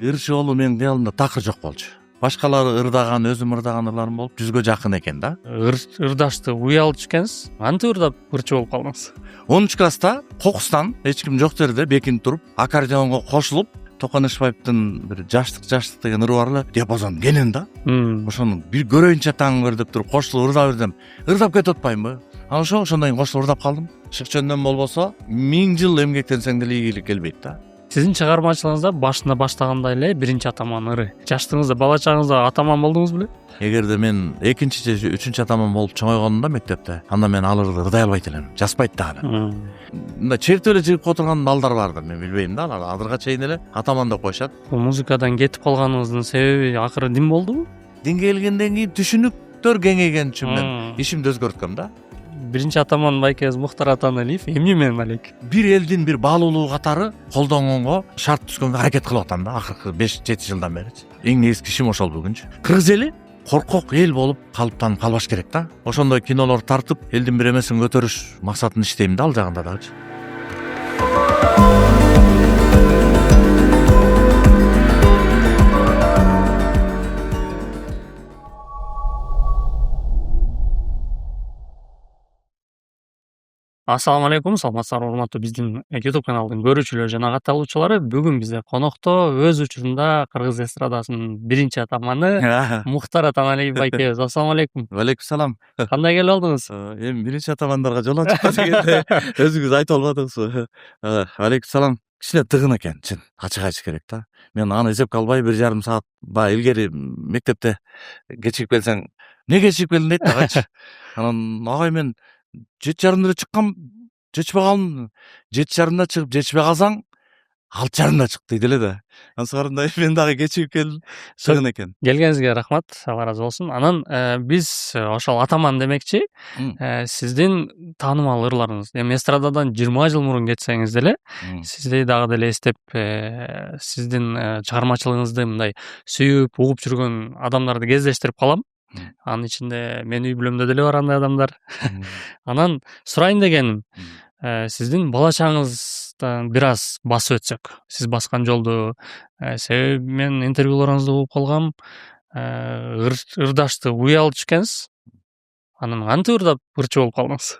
ырчы болуу менин кыялымда такыр жок болчу. Башкалары ырдаган, өзүм ырдаган ырларым болуп, 100гө жакын экен да. Ырдашты уялчу экенсиз. Кантип ырдап ырчы болуп калдыңыз? 10 класста кокустан эч ким жок жерде бекинип туруп, аккордеонго кошулуп, Токоношбаевдин бир жаштык деген ыры бар эле, диапазон кенен да. Ошону бир көрөйүнчү атаңыр деп туруп кошулуп ырдап бердим. Ырдап кетип атпаймынбы? Анан ошондон кийин кошулуп ырдап калдым. Шык жөндөн болбосо 1000 жыл эмгектенсең деле ийгилик келбейт да. Сиздин чыгармачылыгыңызда башында баштагандай эле биринчи атаман ыры. Жаштыгыңызда, бала чагыңызда атаман болдуңуз беле? Эгерде мен экинчи же үчүнчү атаман болуп чоңойгонумда мектепте, анда мен ал ырды ырдай албайт элем. Жазбайт дагы. Мындай чертип эле жигип отурган балдар барды, мен билбейм да, алар азырга чейин эле атаман деп коюшат. Бул музыкадан кетип калганыңыздын себеби акыры дин болдубу? Динге келгенден кийин түшүнүктөр кеңейген үчүн мен ишимди өзгөрткөм да. Биринчи атаман байкебиз Мухтар Атаналиев эмне менен алек? Бир элдин бир баалуулуу катары колдонгонго шарт түзгөнгө аракет кылып атам да, акыркы 5-7 жылдан бери. Эң негизги ишим ошол бүгүнчү. Кыргыз эли коркок эл болуп калыптанып калбаш керек да. Ошондой кинолор тартып, элдин бир эмесин көтөрүш максатын иштейм да, ал жагында дагычы. Ассаламу алейкум, саламатсыздарбы урматтуу биздин YouTube каналдын көрүүчүлөрү жана катталуучулары. Бүгүн бизде конокто өз учурунда кыргыз эстрадасынын биринчи атаманы Мухтар Атаналиев байкебиз. Ассаламу алейкум. Алейкум салам. Кандай келип алдыңыз? Эми биринчи атамандарга жол ачыкпа дегенде өзүңүз айтып албадыңызбы? Алейкум салам. Кичине тыгын экен, чын. Ачык айтыш керек да. Мен аны эсепке албай 1,5 саат баягы илгери мектепте кечигип келсең, эмне кечигип келдиң дейт дагычы. Анан агай мен 7:30 чыккам, жетишпей калдым. 7:30 чыгып жетишпей калсаң, 6:30 чык дейт эле да. Ансыгарында мен дагы кечигип келдим. Тыгын экен. Келгениңизге рахмат, Алла разы болсун. Анан биз ошол атаман демекчи, сиздин таанымал ырларыңыз. Эми эстрададан 20 жыл мурун кетсеңиз деле, сизди дагы деле эстеп, сиздин чыгармачылыгыңызды мындай сүйүп, угуп жүргөн адамдарды кездештирип калам. Анын ичинде менин үй бүлөмдө деле бар андай адамдар. Анан сурайын дегеним, сиздин бала чагыңыздан бир аз басып өтсөк. Сиз баскан жолду, себеби мен интервьюларыңызды угуп калгам, ырдашты уялчу экенсиз. Анан кантип ырдап ырчы болуп калдыңыз?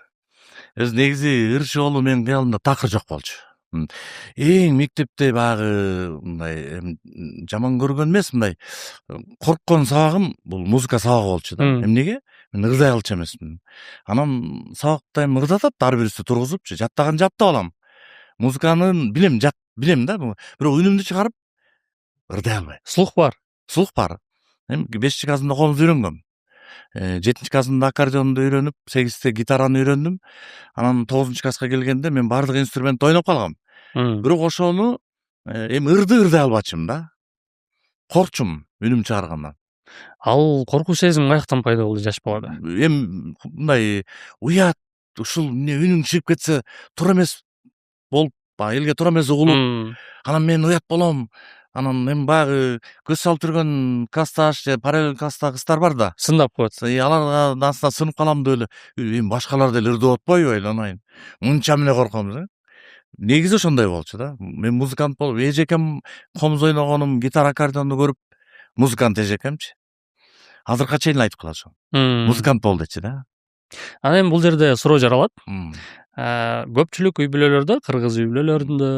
Өзү негизи ырчы болуу менин кыялымда такыр жок болчу. Эң мектепте баягы мындай жаман көргөн эмес, мындай корккон сабагым бул музыка сабагы болчу да. Эмнеге? Мен ырдай алчу эмесмин. Анан сабакта эми ырдатат, ар бирибизди тургузупчу, жаттаган жаттап алам. Музыканы билем да, бирок үнүмдү чыгарып ырдай албайм. Слух бар. Слух бар. Эми 5 классымда комуз үйрөнгөм. 7 классымда аккордеонду үйрөнүп, 8-те гитараны үйрөндүм. Анан 9 класска келгенде мен бардык инструментти ойноп калгам. Бирок ошону эми ырдай албачумун да. Коркчумун үнүм чыгаргандан. Ал коркуу сезим каяктан пайда болду жаш балада? Эми мындай уят, ушул эмне үнүң чыгып кетсе туура эмес болуп, элге туура эмес угулуп, анан мен уят болом. Анан эми баягы көз салып жүргөн классташ же параллель класстагы кыздар бар да. Сындап коет. Аларга астына сынып калам деп эле, эми башкалар деле ырдап атпайбы айланайын. Мынча эмне корком. Негизи ошондой болчу да. Мен музыкант болуп, эжекем комуз ойногонум, гитара, аккордеонду көрүп, музыкант эжекемчи. Азыркыга чейин айтып калат ошо. Музыкант бол дечи да. Анан эми бул жерде суроо жаралат. Көпчүлүк үй бүлөлөрдө, кыргыз үй бүлөлөрүндө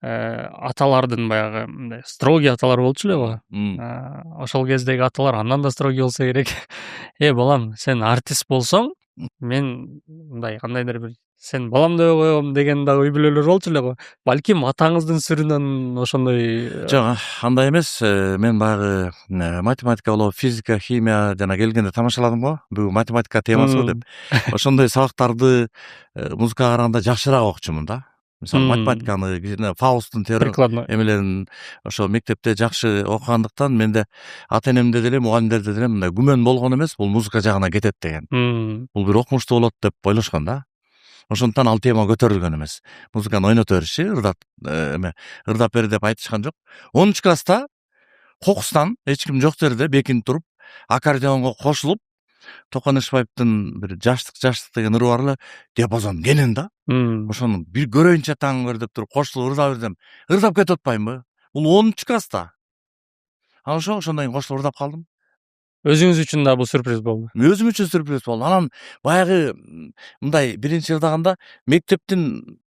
аталардын баягы мындай строгий аталар болчу эле го. Ошол кездеги аталар андан да строгий болсо керек. Балам, сен артист болсоң, мен мындай кандайдыр бир сен балам деп коем деген да үй бүлөлөр болчу эле го. Балким атаңыздын сүрүнөн ошондой. Жок, андай эмес. Мен баягы математика болобу, физика, химия жана келгенде тамашаладым го. Бүгүн математика темасы деп. Ошондой сабактарды музыкага караганда жакшыраак окучумун да. Мисалы математиканы, Фаусттун теория эмелерин ошо мектепте жакшы окугандыктан менде ата-энемде деле, мугалимдерде деле мындай күмөн болгон эмес, бул музыка жагына кетет деген. Бул бир окумуштуу болот деп ойлошкон да. Ошондуктан ал тема көтөрүлгөн эмес. Музыканы ойното бериши, ырдап бер деп айтышкан жок. 10 класста кокустан эч ким жок жерде бекинип туруп, аккордеонго кошулуп, Токоношбаевдин бир жаштык деген ыры бар эле, диапазон кенен да. Ошону бир көрөйүнчү атаңыр деп туруп кошулуп ырдап бердим. Ырдап кетип атпаймынбы? Бул 10 класста. Анан ошондон кийин кошулуп ырдап калдым. Өзүңүз үчүн да бул сюрприз болду. Өзүм үчүн сюрприз болду. Анан баягы мындай биринчи ырдаганда мектептин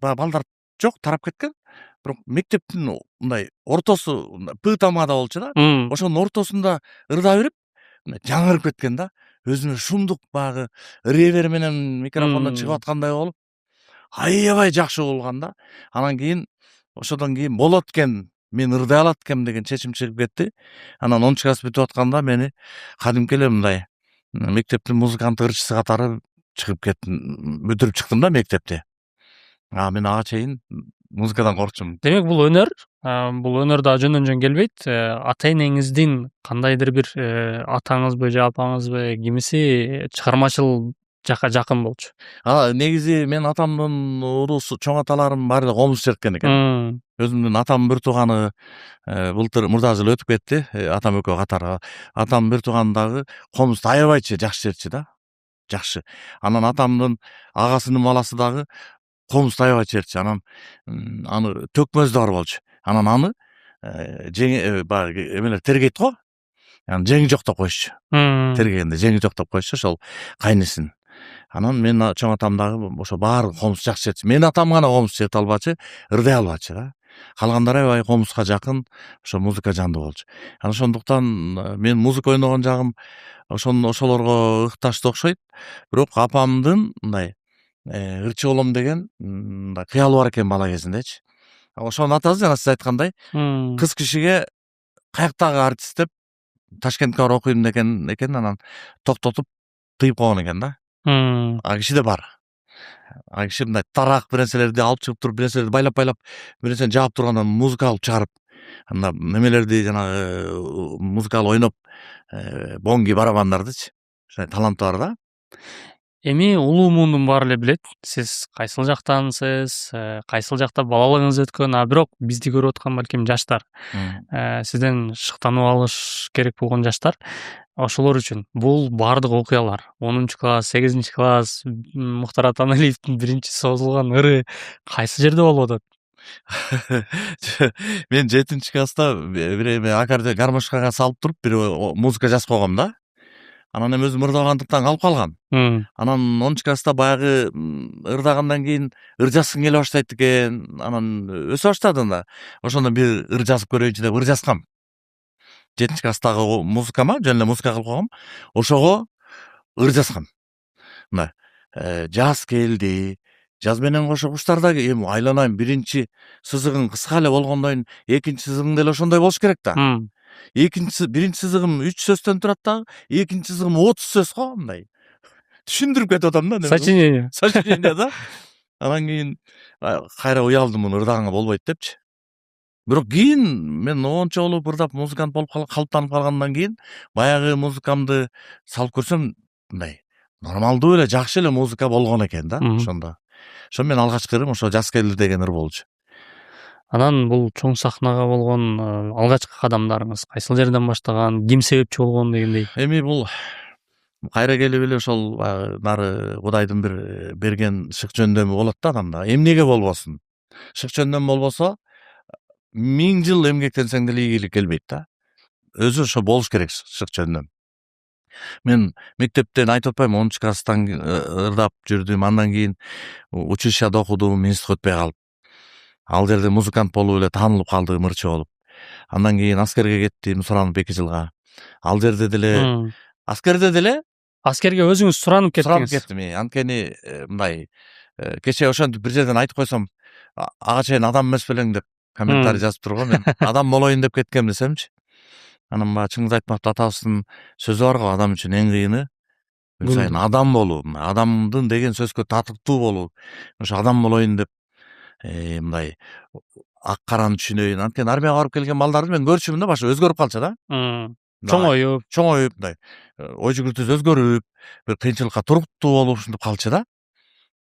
баягы балдар жок, тарап кеткен. Бирок мектептин мындай ортосу П тамгада болчу да. Ошонун ортосунда ырдап берип, жаңырып кеткен да. Өзүмө шумдук баягы ревер менен микрофондон чыгып аткандай болуп, аябай жакшы болгон да. Анан кийин ошодон кийин болот экен, мен ырдай алат экенмин деген чечим чыгып кетти. Анан 10 класс бүтүп атканда мени кадимки эле мындай мектептин музыкант ырчысы катары чыгып кеттим, бүтүрүп чыктым да мектепти. Мен ага чейин музыкадан коркчумун. Демек бул өнөр, бул өнөр да жөндөн жөн келбейт. Ата энеңиздин кандайдыр бир атаңызбы же апаңызбы кимиси чыгармачыл жакка жакын болчу? Негизи мен атамдын уруусу, чоң аталарым баары эле комуз черткен экен. Өзүмдүн атамдын бир тууганы былтыр мурдагы жылы өтүп кетти. Атам экөө катары. Атамдын бир тууганы дагы комузду аябайчы жакшы чертчү да. Жакшы. Анан атамдын агасынын баласы дагы комузду аябай чертчү. Анан аны төкмөзү бар болчу. Анан аны баягы эмелер тергейт го. Анан жеңи жок деп коюшчу. Тергегенде жеңи жок деп коюшчу ошол кайнысын. Анан мен чоң атам дагы ошо баары комуз жакшы чертчү. Мен атам гана комуз черте албачы, ырдай албачы да. Калгандары аябай комузга жакын, ошо музыка жанды болчу. Анан ошондуктан мен музыка ойногон жагым ошолорго ыкташтуу окшойт. Бирок апамдын мындай ырчы болом деген мындай кыялы бар экен бала кезиндечи. Ошонун атасы жана сиз айткандай кыз кишиге каяктагы артист деп Ташкентке барып окуйм деген экен, анан токтотуп тыйып койгон экен да. А кишиде бар. А киши мындай тарак бир нерселерди алып чыгып туруп, бир нерселерди байлап бир нерсени жаап тургандан музыка алып чыгарып, анда немелерди жанагы музыкалык ойноп, бонги барабандардычы. Ошондой таланты бар да. Эми улуу мундун баары эле билет, сиз кайсыл жактансыз, кайсыл жакта балалыгыңыз өткөн, бирок бизди көрүп аткан балким жаштар, сизден шыктанып алыш керек болгон жаштар, ошолор үчүн бул баардык окуялар 10 класс, 8 класс, Муктар Атаналиевдин биринчи созулган ыры кайсы жерде болуп атат? Мен 7 класста бир эме аккордеон гармошкага салып туруп бир музыка жазып койгом да. Анан эми өзүм ырдагандыктан калып калган. Анан 10 класста баягы ырдагандан кийин ыр жазгым келе баштайт экен. Анан өсө баштадым да. Ошондон бир ыр жазып көрөйүнчү деп ыр жазгам. 7 класстагы музыкама жөн эле музыка кылып койгом. Ошого ыр жазгам. Мына жаз келди. Жаз менен кошо куштар да эми айланайын, биринчи сызыгың кыска эле болгондон экинчи сызыгың деле ошондой болуш керек да. Биринчи сызыгым 3 сөздөн турат дагы, экинчи сызыгым 30 сөз го мындай. Түшүндүрүп кетип атам да. Сочинение. Сочинение да. Анан кийин кайра уялдым муну ырдаганга болбойт депчи. Бирок кийин мен монча болуп ырдап музыкант болуп калыптанып калгандан кийин баягы музыкамды салып көрсөм мындай нормалдуу эле жакшы эле музыка болгон экен да ошондо. Ошо мен алгачкы ырым ошо жаз келди деген ыр болчу. Анан бул чоң сахнага болгон алгачкы кадамдарыңыз кайсыл жерден баштаган, ким себепчи болгон дегендей? Эми бул кайра келип эле ошол нары Кудайдын бир берген шык жөндөмү болот да адамда. Эмнеге болбосун? Шык жөндөм болбосо 1000 жыл эмгектенсең деле ийгилик келбейт да. Өзү ошо болуш керек шык жөндөм. Мен мектептен айтып атпайм 10 класстан ырдап жүрдүм, андан кийин училищада окудум, институтка өтпөй калып. Ал жерде музыкант болуп эле таанылып калдым ырчы болуп. Андан кийин аскерге кеттим, суранып 2 жылга. Ал жерде деле Аскерге өзүңүз суранып кеттиңиз? Суранып кеттим. Анткени мындай кечээ ошентип бир жерден айтып койсом, ага чейин адам эмес белең деп комментарий жазыптыр го. Мен адам болоюн деп кеткем десемчи. Анан баягы Чыңгыз Айтматов атабыздын сөзү бар го, адам үчүн эң кыйыны күн сайын адам болуу, адамдын деген сөзгө татыктуу болуу. Ошо адам болоюн деп мындай ак караны түшүнөйүн. Анткени армияга барып келген балдарды мен көрчүмүн да, башы өзгөрүп калчу да. Чоңоюп, мындай ой жүгүртүүсү өзгөрүп, бир кыйынчылыкка туруктуу болуп ушинтип калчу да.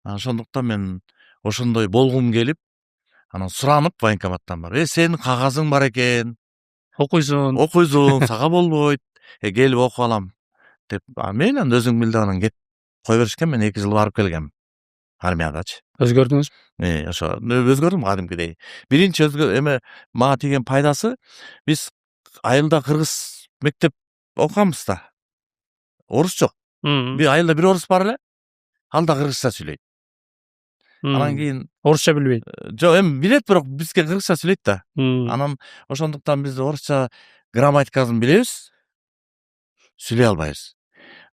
Ошондуктан мен ошондой болгум келип, анан суранып военкоматтан барып, сенин кагазың бар экен, окуйсуң, сага болбойт, келип окуп алам деп, мен анан өзүң бил деп анан кетип кое беришкен. Мен 2 жыл барып келгем армиядачы. Өзгөрдүңүз? Ошо өзгөрдүм кадимкидей. Биринчи эме мага тийген пайдасы, биз айылда кыргыз мектеп окуганбыз да. Орус жок. Bir айылда bir орус бар эле. Ал да кыргызча сүйлөйт. Анан кийин орусча билбейт. жок, эми билет, бирок бизге кыргызча сүйлөйт да. Анан ошондуктан биз орусча грамматикасын билебиз, сүйлөй албайбыз.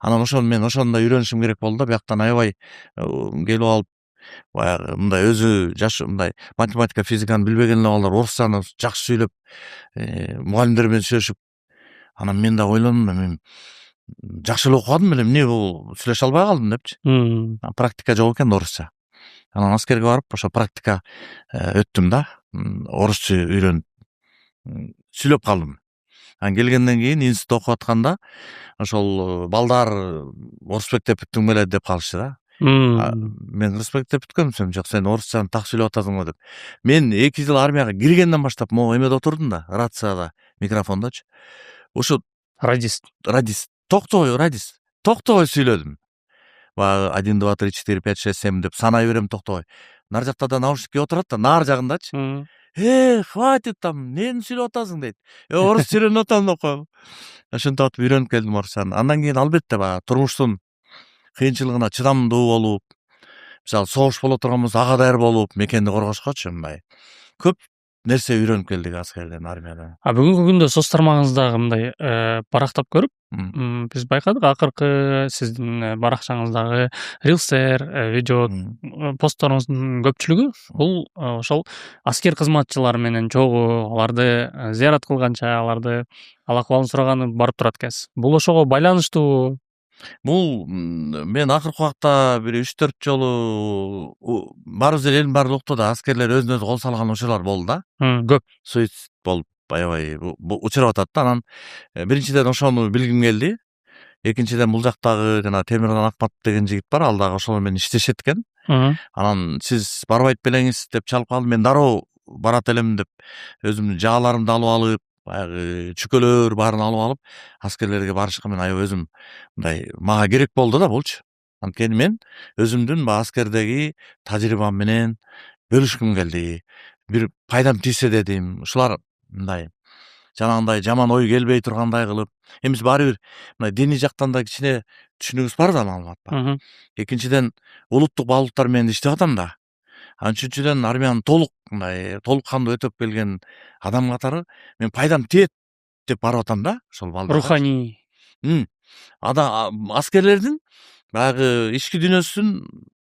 Анан мен ошону да үйрөнүшүм керек болду да, бияктан аябай келип алып, баягы мындай өзү жаш мындай математика, физиканы билбеген эле балдар орусчаны жакшы сүйлөп, мугалимдер менен сүйлөшүп, анан мен да ойлондум, мен жакшы эле окубадым беле, эмне бул сүйлөшө албай калдым депчи. Практика жок экен орусча. Анан аскерге барып, ошо практика өттүм да, орусча үйрөнүп сүйлөп калдым. Анан келгенден кийин институтта окуп атканда ошол балдар орус мектеп бүттүң беле деп калышты да. Мен кыргыз мектеп бүткөнмүн десем, жок, сен орусчаны так сүйлөп атасың го деп. Мен 2 жыл армияга киргенден баштап могу эмеде отурдум да, рацияда, микрофондочу. Ошо радист токтобой сүйлөдүм. Баягы 1, 2, 3, 4, 5, 6, 7 деп санай берем токтобой. Нар жакта да наушник кип отурат да, нар жагындачы. Хватит там, эмнени сүйлөп атасың дейт. Орусча үйрөнүп атам деп коем. Ошентип атып үйрөнүп келдим орусчаны. Андан кийин албетте баягы турмуштун кыйынчылыгына чыдамдуу болуп, мисалы согуш боло турган болсо ага даяр болуп, мекенди коргошкочу мындай көп нерсе үйрөнүп келдик аскерден, армиядан. Бүгүнкү күндө соц тармагыңыздагы мындай барактап көрүп, биз байкадык, акыркы сиздин баракчаңыздагы рилстер, видео постторуңуздун көпчүлүгү бул ошол аскер кызматчылары менен чогуу, аларды зыярат кылганча, аларды ал акыбалын сураганы барып турат экенсиз. Бул ошого байланыштуубу? Бул мен акыркы убакта бир 3-4 жолу баарыбыз эле элдин баары укту да, аскерлер өзүнө өзү кол салган учурлар болду да. Көп. Суицид болуп аябай учурап атат да. Анан биринчиден ошону билгим келди. Экинчиден бул жактагы жана Темирхан Акматов деген жигит бар, ал дагы ошол менен иштешет экен. Анан сиз барбайт белеңиз деп чалып калды. Мен дароо барат элем деп өзүмдүн жааларымды алып алып, баягы чүкөлөр баарын алып алып, аскерлерге барышка мен аябай өзүм мындай мага керек болду да булчу. Анткени мен өзүмдүн аскердеги тажрыйбам менен бөлүшкүм келди. Бир пайдам тийсе дедим. Ушулар мындай жанагындай жаман ой келбей тургандай кылып, эми баары бир мындай диний жактан да кичине түшүнүгүңүз бар да, маалымат бар. Экинчиден улуттук баалуулуктар менен иштеп атам да. Үчүнчүдөн армияны толук кандуу өтөп келген адам катары мен пайдам тиет деп барып атам да, ошол балдарга. Руханий. Аскерлердин баягы ички дүйнөсүн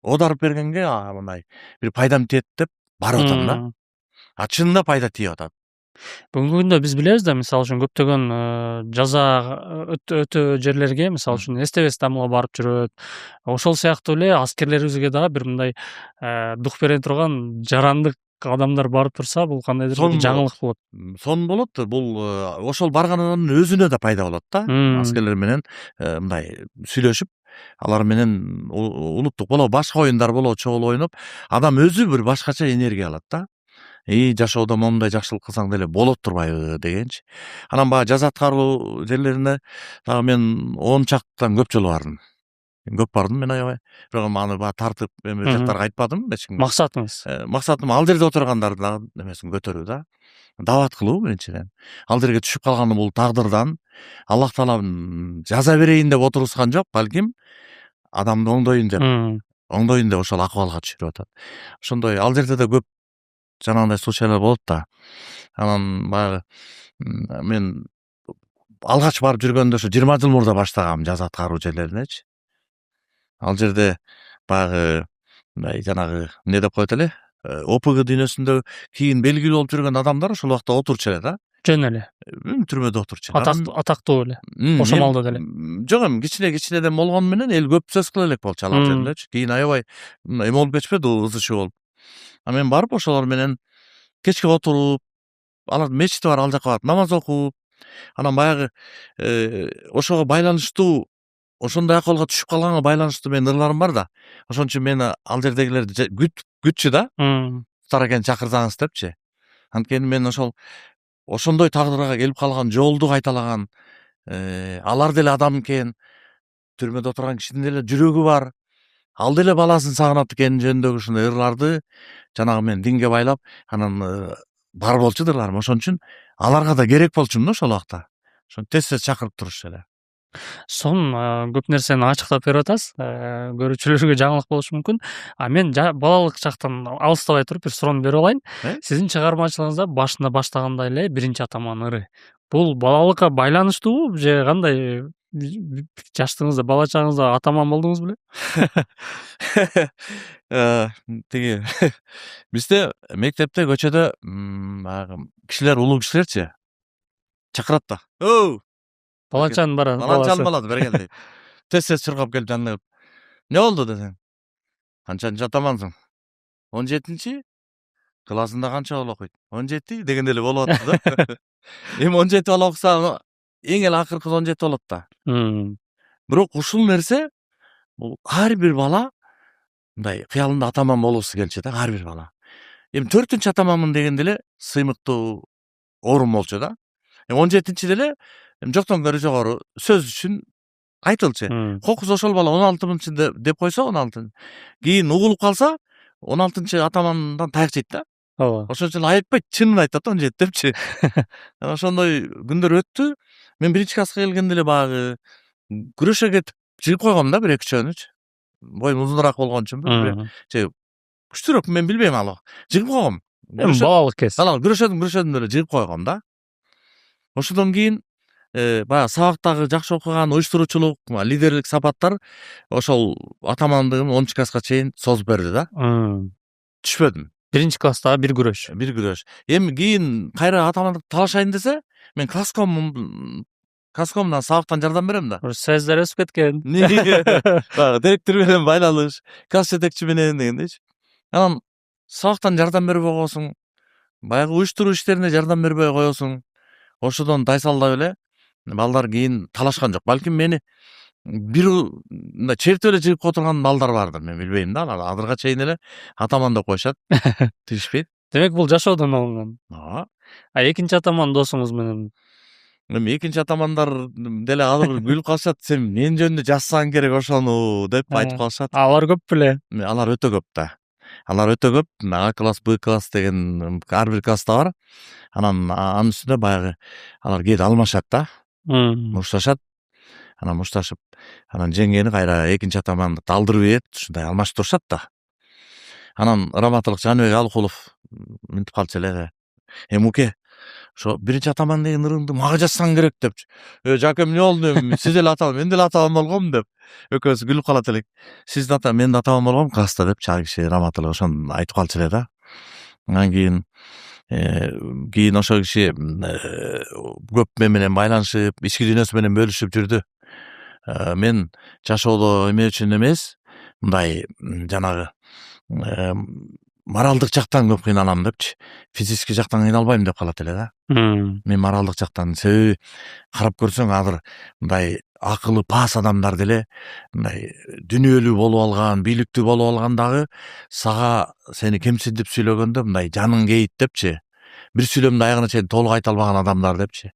оодарып бергенге мындай бир пайдам тиет деп барып атам да. Чынында пайда тийип атат. Бүгүнкү күндө биз билебиз да, мисалы үчүн көптөгөн жаза өтө жерлерге, мисалы үчүн СТВ тамга барып жүрөт. Ошол сыяктуу эле аскерлерибизге дагы бир мындай дух бере турган жарандык адамдар барып турса, бул кандайдыр бир жаңылык болот. Сонун болот. Бул ошол барган адамдын өзүнө да пайда болот да. Аскерлер менен мындай сүйлөшүп, алар менен улуттук болобу, башка оюндар болобу, чогуу ойноп, адам өзү бир башкача энергия алат да. Жашоодо момундай жакшылык кылсаң деле болот турбайбы дегенчи. Анан баягы жаза аткаруу жерлерине дагы мен 10 чактан көп жолу бардым. Көп бардым мен аябай. Бирок аны баягы тартып эме жактарга айтпадым эч кимге. Максатым ал жерде отургандарды дагы эмесин көтөрүү да. Дават кылуу биринчиден. Ал жерге түшүп калганы бул тагдырдан. Аллах Таала жаза берейин деп отургузган жок, балким адамды оңдойын деп ошол акыбалга түшүрүп атат. Ошондой ал жерде да көп жанагындай случайлар болот да. Анан баягы мен алгач барып жүргөндө ошо 20 жыл мурда баштагам жаза аткаруу жерлеринечи. Ал жерде баягы мындай жанагы эмне деп коет эле, ОПГ дүйнөсүндө кийин белгилүү болуп жүргөн адамдар ошол убакта отурчу эле да. Жөн эле. Түрмөдө отурчу. Атактуу эле. Ошо маалда деле. Жок, эми кичинеден болгону менен эл көп сөз кыла элек болчу ал жердечи. Кийин аябай эме болуп кетишпеди, ызы чуу болуп. Мен барып ошолор менен кечке отуруп, алардын мечити бар, ал жака барып намаз окуп, анан баягы ошого байланыштуу, ошондой акыбалга түшүп калганга байланыштуу менин ырларым бар да. Ошон үчүн мени ал жердегилер күтчү да. Муктар экен чакырсаңыз депчи. Анткени мен ошондой тагдырга келип калган жолду кайталаган, алар деле адам экен, түрмөдө отурган кишинин деле жүрөгү бар. Ал деле баласын сагынат экени жөнүндөгү ушундай ырларды жанагы мен динге байлап, анан бар болчу ырларым. Ошон үчүн аларга да керек болчумун да ошол убакта. Ошону тез чакырып турушчу эле. Сонун көп нерсени ачыктап берип атасыз. Көрүүчүлөргө жаңылык болушу мүмкүн. Мен балалык чактан алыстабай туруп бир суроону берип алайын. Сиздин чыгармачылыгыңызда башында баштагандай эле биринчи атаман ыры. Бул балалыкка байланыштуубу же кандай? Жаштыгыңызда, бала чагыңызда атаман болдуңуз беле? Тиги бизде мектепте көчөдө баягы кишилер, улуу кишилерчи чакырат да. Өу! Балачанын бара Балачанын баласы бери кел дейт. Тез чуркап келип жанына келип, "Не болду?" десең. "Канчанчы атамансың?" 17-чи? Классында канча бала окуйт? 17 дегенде эле болуп атты да. Эми 17 бала окуса, эң эле акыркы 17 болот да. Бирок ушул нерсе бул ар бир бала мындай кыялында атаман болгусу келчү да, ар бир бала. Эми 4-чү атаманмын дегенде эле сыймыктуу орун болчу да. 17-чиде эле жоктон көрө жогору сөз үчүн айтылчу. Кокус ошол бала 16-чы деп койсо 16. Кийин угулуп калса 16-чы атамандан таяк жейт да. Ооба. Ошон үчүн айтпайт, чынын айтат 17 депчи. Ошондой күндөр өттү. Мен 1-класска келгенде эле баягы күрөшө кетип жыгып койгом да, 1-2-чөнүчү. Боюм узунураак болгон үчүнбү? Же күчтүүрөк, мен билбейм алы. Жыгып койгом. Эми балалык кез. Күрөшөдүм эле жыгып койгом да. Ошондон кийин баягы сабактагы жакшы окуган, уюштуруучулук, лидерлик сапаттар ошол атамандыгын 10-класска чейин созуп берди да. Түшпөдүм. 1-класстагы бир күрөш. Эми кийин кайра атамандык талашайын десе, мен класскомдон сабактан жардам берем да. Сөздөр өсүп кеткен. Баягы директор менен байланыш, класс жетекчи менен дегендейчи. Анан сабактан жардам бербей коесуң, баягы уюштуруу иштерине жардам бербей коесуң. Ошодон тайсалдап эле балдар кийин талашкан жок. Балким мени бир мындай чертип эле жыгып отурган балдар бардыр, мен билбейм да. Азырга чейин эле атаман деп коюшат. Тигишпейт. Демек бул жашоодон алынган. Ооба. Экинчи атаман досуңуз менен? Эми экинчи атамандар деле азыр күлүп калышат. Сен мен жөнүндө жазсаң керек ошону деп айтып калышат. Алар көп беле? Алар өтө көп да. Алар өтө көп. А класс, Б класс деген ар бир класста бар. Анан анын үстүнө баягы алар кээде алмашат да. Мушташат. Анан мушташып, анан жеңгени кайра экинчи атамандыкты алдырып ийет, ушундай алмашып турушат да. Анан Раматылык Жаныбек Алыкулов мынтип калчу эле. Муке, ошо 1-чи атаман деген ырыңды мага жазсаң керек депчи. Жакем, эмне болду? Сиз эле атаман, мен деле атаман болгом деп. Экөөбүз күлүп калат элек. Сиз да мен да атаман болгом класста депчи, ал киши Раматылык ошону айтып калчу эле да. Анан кийин ошол киши көп мен менен байланышып, ички дүйнөсү менен бөлүшүп жүрдү. Мен жашоодо эме үчүн эмес, мындай жанагы моралдык жактан көп кыйналам депчи. Физический жактан кыйналбайм деп калат эле да. Мен моралдык жактан себеби карап көрсөң азыр мындай акылы пас адамдар деле мындай дүнүөлүү болуп алган, бийликтүү болуп алган дагы сага сени кемсинтип сүйлөгөндө мындай жаның кейит депчи. Бир сүйлөмдү аягына чейин толук айта албаган адамдар депчи.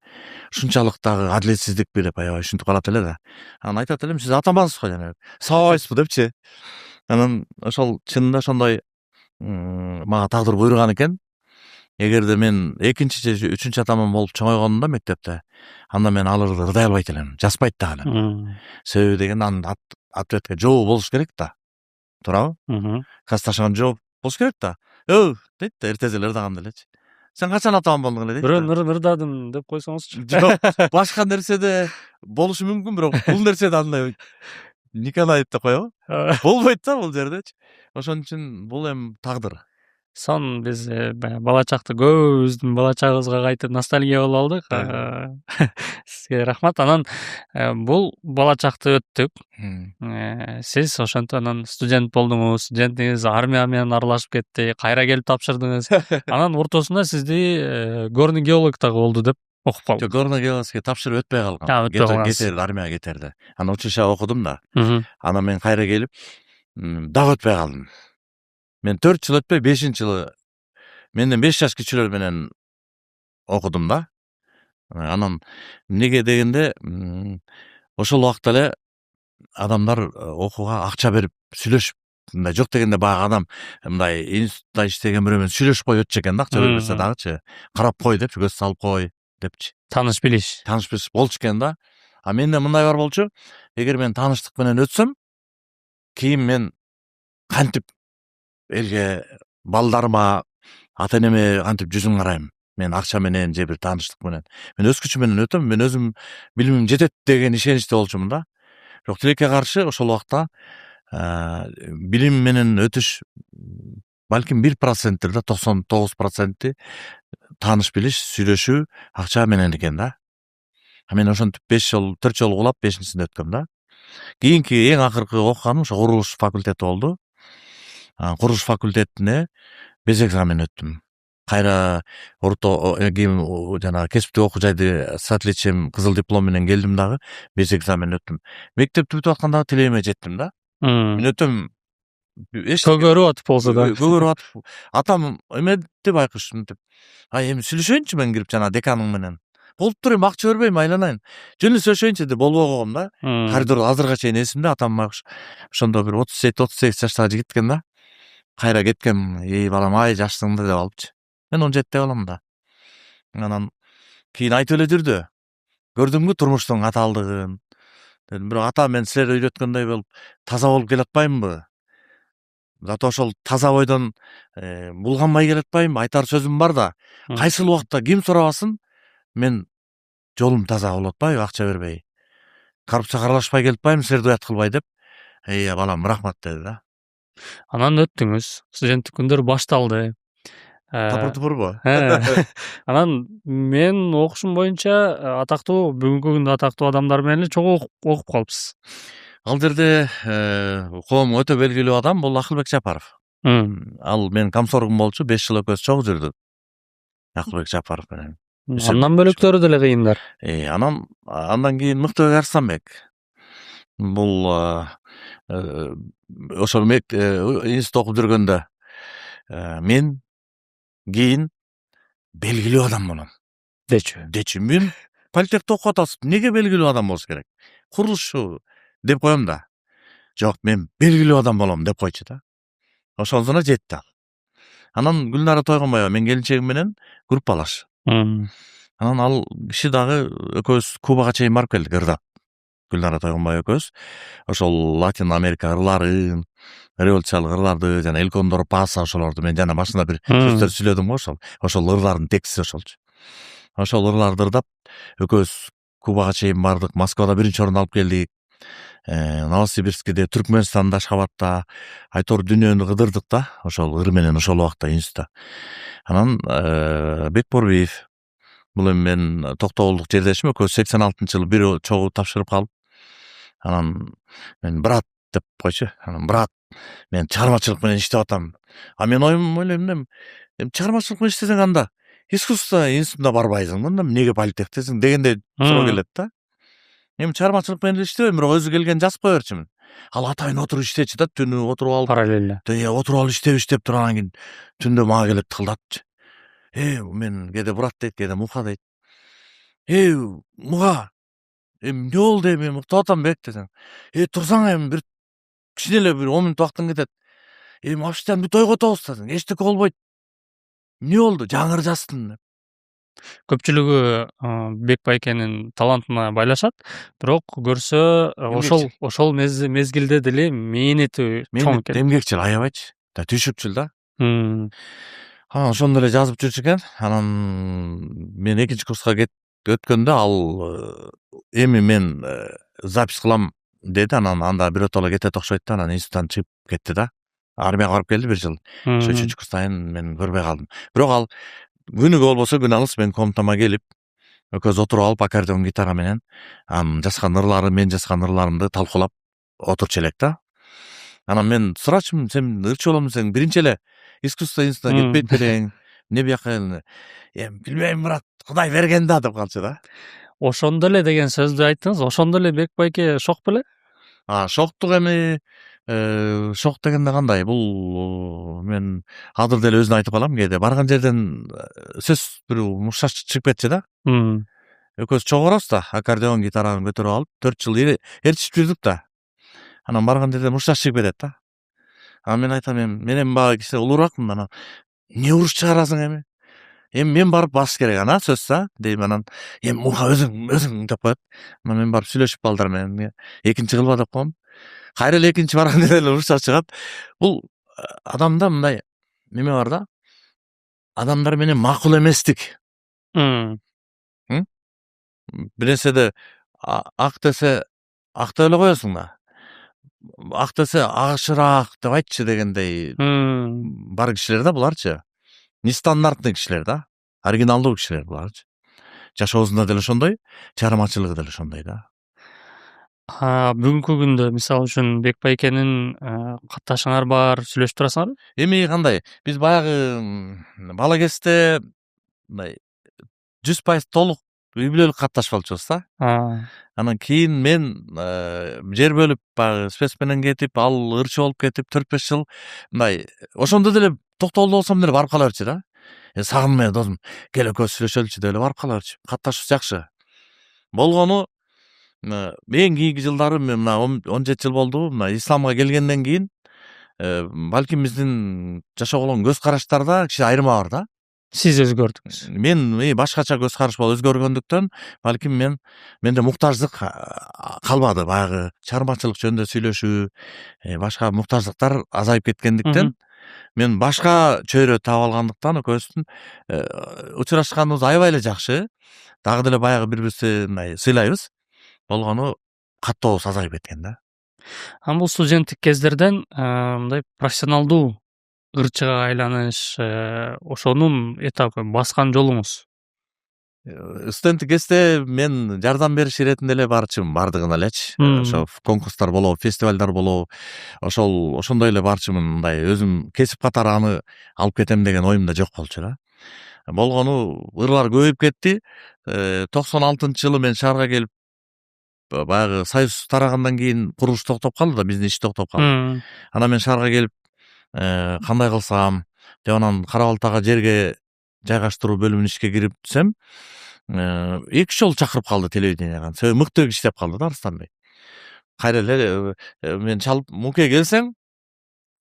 Ушунчалык дагы адилетсиздик берип аябай ушинтип калат эле да. Анан айтат элем, сиз атамансыз го жана. Сабабайсызбы депчи. Анан ошол чынында ошондой мага тагдыр буйруган экен. Эгерде мен 2-чи же 3-чү атаман болуп чоңойгонумда мектепте, анда мен аларды ырдай албайт элем, жазбайт да элем. Себеби деген анын ответке жооп болуш керек да. Туурабы? Классташыган жооп болуш керек да. Дейт да, эртеси эле ырдаганда элечи. Сен качан атаман болдуң эле дейт. Бирөөнү ырдадым деп койсоңузчу. Жок, башка нерседе болушу мүмкүн, бирок бул нерседе андай никогда айтып койбо. Болбойт да бул жердечи. Ошон үчүн бул эми тагдыр. Сон биз бала чакты көбүбүздүн бала чагыбызга кайтып ностальгия болуп алдык. Сизге рахмат. Анан бул бала чакты өттүк. Сиз ошентип анан студент болдуңуз, студентиңиз армия менен аралашып кетти, кайра келип тапшырдыңыз. Анан ортосунда сизди горный геолог дагы болду деп окуп калдым. Горный геологический тапшырып өтпөй калгам. Кетерди, армияга кетерди. Анан училище окудум да. Анан мен кайра келип дагы өтпөй калдым. Мен 4 жыл өтпөй 5-жылы менден 5 жаш кичүүрөр менен окудум да. Анан эмнеге дегенде ошол убакта эле адамдар окууга акча берип сүйлөшүп, мындай жок дегенде баягы адам мындай институтта иштеген бирөө менен сүйлөшүп коюп өтчү экен да, акча бербесе дагычы. Карап кой деп көз салып кой. депчи. Тааныш билиш. Тааныш билиш болчу экен да. А менде мындай бар болчу. Эгер мен тааныштык менен өтсөм, кийин мен кантип элге, балдарыма, ата энеме кантип жүзүн карайм. Мен акча менен же бир тааныштык менен. Мен өз күчүм менен өтөм, мен өзүм билимим жетет деген ишеничте болчумун да. Бирок тилекке каршы ошол убакта билим менен өтүш балким 1%, 99% тааныш билиш, сүйлөшүү акча менен экен да. Мен ошентип 5 жол, 4 жол кулап 5-синде өткөм да. Кийинки эң акыркы окуганым ошо курулуш факультети болду. Курулуш факультетине 5 экзамен өттүм. Кайра кийин жанагы кесиптик окуу жайды с отличием кызыл диплом менен келдим дагы, 5 экзамен өттүм. Мектепти бүтүп атканда тилегиме жеттим да. Мен өтөм, Көгөрүп атып болсо да. Көгөрүп атып, атам эметти байкуш мынтип. Эми сүйлөшөйүнчү мен кирип жана деканың менен. Болуптур, эми акча бербейм, айланайын. Жөн эле сүйлөшөйүнчү деп болбой койгом да. Коридордо азыркыга чейин эсимде, атам байкуш ошондо бир 37-38 жаштагы жигит экен да. Кайра кеткем, балам, жаштың да деп алыпчы. Мен 17 балам да. Анан кийин айтып эле жүрдү. Көрдүңбү турмуштун катаалдыгын? Дедим, бирок ата, мен силер үйрөткөндөй болуп таза болуп келатпаймынбы? Зато ошол таза бойдон булганбай келатпаймынбы? Айтар сөзүм бар да. Кайсыл убакта ким сурабасын, мен жолум таза болуп атпайбы, акча бербей. Коррупцияга аралашпай келатпаймынбы, силерди уят кылбай деп. Балам, рахмат деди да. Анан өттүңүз, студенттик күндөр башталды. Тапыр-тупурбу? Анан мен окушум боюнча атактуу, бүгүнкү күндө атактуу адамдар менен эле чогуу окуп калыпсыз. Ал жерде коом өтө белгилүү адам бул Акылбек Жапаров. Ал менин комсоргум болчу, 5 жыл экөөбүз чогуу жүрдүк. Акылбек Жапаров менен. Андан бөлөктөрү деле кыйындар. Андан кийин Мыктыбек Арсланбек. Бул ошол институтта окуп жүргөндө мен кийин белгилүү адам болом дечү. Мен политехте окуп атасыз, неге белгилүү адам болуш керек? Курулушчу деп коем да. Жок, мен белгилүү адам болом деп койчу да. Ошонусуна жетти ал. Анан Гүлнара Тойгонбаева, мен келинчегим менен группалаш. Анан ал киши дагы экөөбүз Кубага чейин барып келдик, ырдап. Гүлнара Тойгонбаева экөөбүз ошол Латин Америка ырларын, революциялык ырларды, жана Элкондор Паса ошолорду мен жана башында бир сөздөр сүйлөдүм го, ошол ырлардын тексти ошолчу. Ошол ырларды ырдап экөөбүз Кубага чейин бардык, Москвада 1-орунду алып келдик. Новосибирскиде, Түркмөнстанда, Ашхабадта айтор дүйнөнү кыдырдык да, ошол ыр менен ошол убакта институтта. Анан Бекборбиев, бул эми мен Токтогулдук жердешим, экөөбүз 86-жылы бир чогуу тапшырып калып, анан мен брат деп койчу. Анан брат, мен чыгармачылык менен иштеп атам. Мен ойлойм, чыгармачылык менен иштесең анда искусство институтуна барбайсың, анда эмнеге политехтесиң дегенде суроо келет да. Эми чыгармачылык менен иштебейм, бирок өзү келген жазып кое берчүмүн. Ал атайын отуруп иштечү да, түнү отуруп алып. Параллельно. Отуруп алып иштеп туруп анан кийин түндө мага келет тылдатчы. Мен кээде брат дейт, кээде Муха дейт. Муха, эмне болду эми, уктап атам бек десең. Турсаң эми бир кичине эле бир 10 мүнөт убактың кетет. Вообще бүт ойготобуз десең, эчтеке болбойт. Эмне болду? Жаңыр жаздын. Көпчүлүгү Бек байкенин талантына байлашат, бирок көрсө ошол мезгилде деле мээнети чоң экен. Эмгекчил, аябайчы. Түйшүкчүл да. Анан ошондо эле жазып жүрчү экен. Анан мен 2-курска өткөндө ал эми мен запись кылам деди. Анан анда биротоло кетет окшойт да, анан институттан чыгып кетти да. Армияга барып келди 1 жыл. Ошо 3-курстайын мен көрбөй калдым. Бирок ал күнүгө болбосо күн алыс менин комнатама келип, экөөбүз отуруп алып аккордеон гитара менен жазган ырлары, мен жазган ырларымды талкуулап отурчу элек да. Анан мен сурачумун, сен ырчы болом десең, биринчи эле искусство институтуна кетпейт белең, эмне бияка? Билбейм, брат, Кудай берген да деп калчу да. Ошондо эле деген сөздү айттыңыз, ошондо эле Бек байке шок беле? Шоктук эми, шок дегенде кандай? Бул мен азыр деле өзүнө айтып калам, кээде барган жерден сөз бир мушташ чыгып кетчү да. Экөөбүз чогуу барабыз да, аккордеон гитараны көтөрүп алып, 4 жыл ээрчишип жүрдүк да. Анан барган жерден мушташ чыгып кетет да. Анан мен айтам, мен эми баягы кишиден улууракмын, анан эмне уруш чыгарасың эми? эми мен барып басыш керек ана сөзсүз дейм, анан эми мука өзүң деп коет. Анан мен барып сүйлөшүп балдар менен экинчи кылба деп коем. Кайра эле экинчи барганда эле урушар чыгат. Бул адамда мындай неме бар да, адамдар менен макул эместик. Бир нерседе ак десе ак деп эле коесуң да. Ак десе агышыраак деп айтчы дегендей бар кишилер да буларчы. Нестандартный кишилер да. Оригиналдуу кишилер буларчы. Жашоосунда деле ошондой, чыгармачылыгы деле ошондой да. Бүгүнкү күндө мисалы үчүн Бек байкенин катташыңар бар, сүйлөшүп турасыңарбы? Эми кандай, биз баягы бала кезде мындай 100% толук үй бүлөлүк катташып алчубуз да. Анан кийин мен жер бөлүп баягы спец менен кетип, ал ырчы болуп кетип 4-5 жыл мындай ошондо деле токтогулда болсом деле барып кала берчү да. Сагындым эле досум, кел экөөбүз сүйлөшөлүчү деп эле барып кала берчү. Катташыбыз жакшы. Болгону эң кийинки жылдары мен мына 17 жыл болду. Мына исламга келгенден кийин балким биздин жашоого болгон көз караштарда кичине айырма бар да. Сиз өзгөрдүңүз. Мен башкача көз караш болуп өзгөргөндүктөн балким менде муктаждык калбады. Баягы чыгармачылык жөнүндө сүйлөшүү, башка муктаждыктар азайып кеткендиктен мен башка чөйрө таап алгандыктан экөөбүздүн учурашканыбыз аябай эле жакшы. Дагы деле баягы бири бирибизди мындай сыйлайбыз. Болгону каттообуз азайып кеткен да. Бул студенттик кездерден мындай профессионалдуу ырчыга айланыш, ошонун этабы баскан жолуңуз. Студенттик кезде мен жардам бериш иретинде эле барчумун бардыгына элечи. Ошо конкурстар болобу, фестивалдар болобу, ошондой эле барчумун. Мындай өзүм кесип катары аны алып кетем деген оюмда жок болчу да. Болгону ырлар көбөйүп кетти. 96-жылы мен шаарга келип, баягы союз тарагандан кийин курулуш токтоп калды да, биздин иш токтоп калды. Анан мен шаарга келип, кандай кылсам деп анан Кара Балтага жерге жайгаштыруу бөлүмүнүн ишке кирипсем, 2 жолу чакырып калды телевиденияга. Себеби мыкты иштеп калды да Арыстанбек. Кайра эле мен чалып, муке келсең,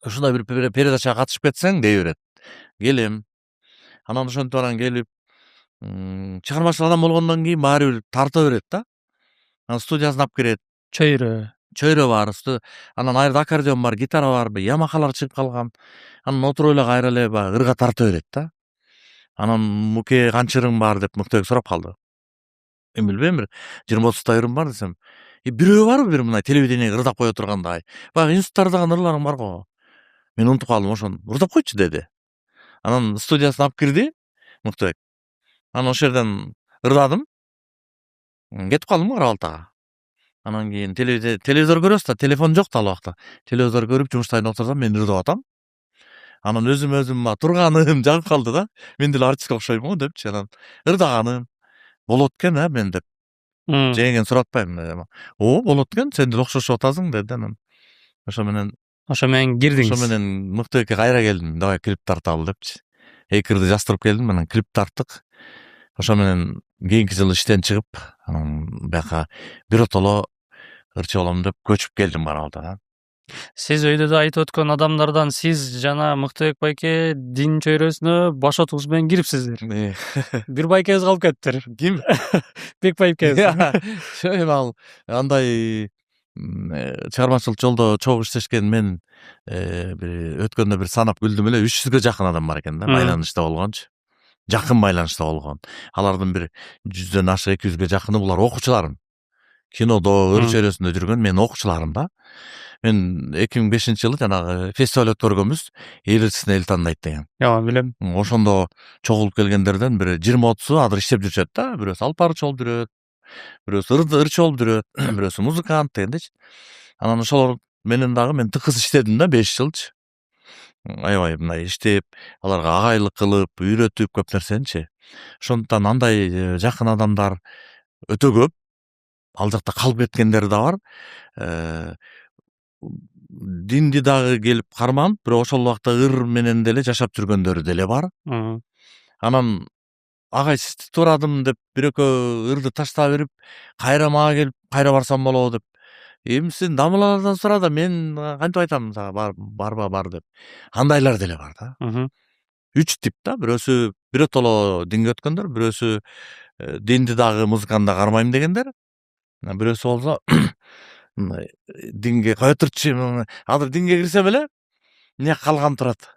ушундай бир передачага катышып кетсең дей берет. Келем. Анан ошентип анан келип, чыгармачыл адам болгондон кийин баары бир тарта берет да. Анан студиясына алып кирет. Чөйрө бар. Анан айрда аккордеон бар, гитара бар, Ямахалар чыгып калган. Анан отуруп эле кайра эле баягы ырга тарта берет да. Анан муке канчырың бар деп Мыктыбек сурап калды. Мен билбейм, бир 20-30 ырым бар десем. Бирөө барбы бир мындай телевидениеге ырдап кое тургандай. Баягы институттардагы ырларың бар го. Мен унутуп калдым ошону. Ырдап койчу деди. Анан студиясына алып кирди Мыктыбек. Анан ошол жерден ырдадым. Кетип калдым Кара Балтага. Анан кийин телевизор көрөбүз да, телефон жок да ал убакта. Телевизор көрүп жумуштайын отурсам, мен ырдап атам. Анан өзүм турганым жагып калды да. Мен деле артистке окшойм го депчи. Анан ырдаганым болот экен мен деп. Жеңген суратпайм. Болот экен, сен деле окшошуп атасың деди. Анан ошо менен кирдиңиз. Ошо менен Мыктыбекке кайра келдим. Давай клип тарталы депчи. Эки ырды жаздырып келдим, анан клип тарттык. Ошо менен кийинки жылы иштен чыгып, анан бияка биротоло ырчы болом деп көчүп келдим Кара Балтага. Сиз өйдө да айтып өткөн адамдардан сиз жана Мыктыбек байке дин чөйрөсүнө баш отуңуз менен кирипсиздер. Бир байкебиз калып кетиптир. Ким? Бек байкебиз. Ал андай чыгармачылык жолдо чогуу иштешкен мен өткөндө бир санап күлдүм эле. 300гө жакын адам бар экен да, байланышта болгончу. Жакын байланышта болгон. Алардын бир 100дөн ашык, 200гө жакыны булар окуучуларым. Кинодо, ыр чөйрөсүндө жүргөн мен окуучуларым да. Мен 2005-жылы жанагы фестиваль өткөргөнбүз. Эл ырчысына эл тандайт деген. Ооба, билем. Ошондо чогулуп келгендерден бир 20-30 азыр иштеп жүрүшөт да. Бирөөсү алпарчы болуп жүрөт. Бирөөсү ырчы болуп жүрөт. Бирөөсү музыкант дегендечи. Анан ошолор менен дагы мен тыкыз иштедим да 5 жылчы. Аябай мындай иштеп, аларга агайлык кылып, үйрөтүп көп нерсеничи. Ошондуктан андай жакын адамдар өтө көп. Ал жакта калып кеткендер да бар. Динди дагы келип карманып, бирок ошол убакта ыр менен деле жашап жүргөндөр деле бар. Анан агай сизди турадым деп бир экөө ырды таштап берип, кайра мага келип, кайра барсам болобу деп. Эми сен дамылалардан сура да, мен кантип айтам сага бар деп. Андайлар деле бар да. үч тип да. Бирөөсү биротоло динге өткөндөр, бирөөсү динди дагы музыканы да кармайм дегендер. Бирөөсү болсо динге кое турчу, азыр динге кирсем эле эмне калгам турат.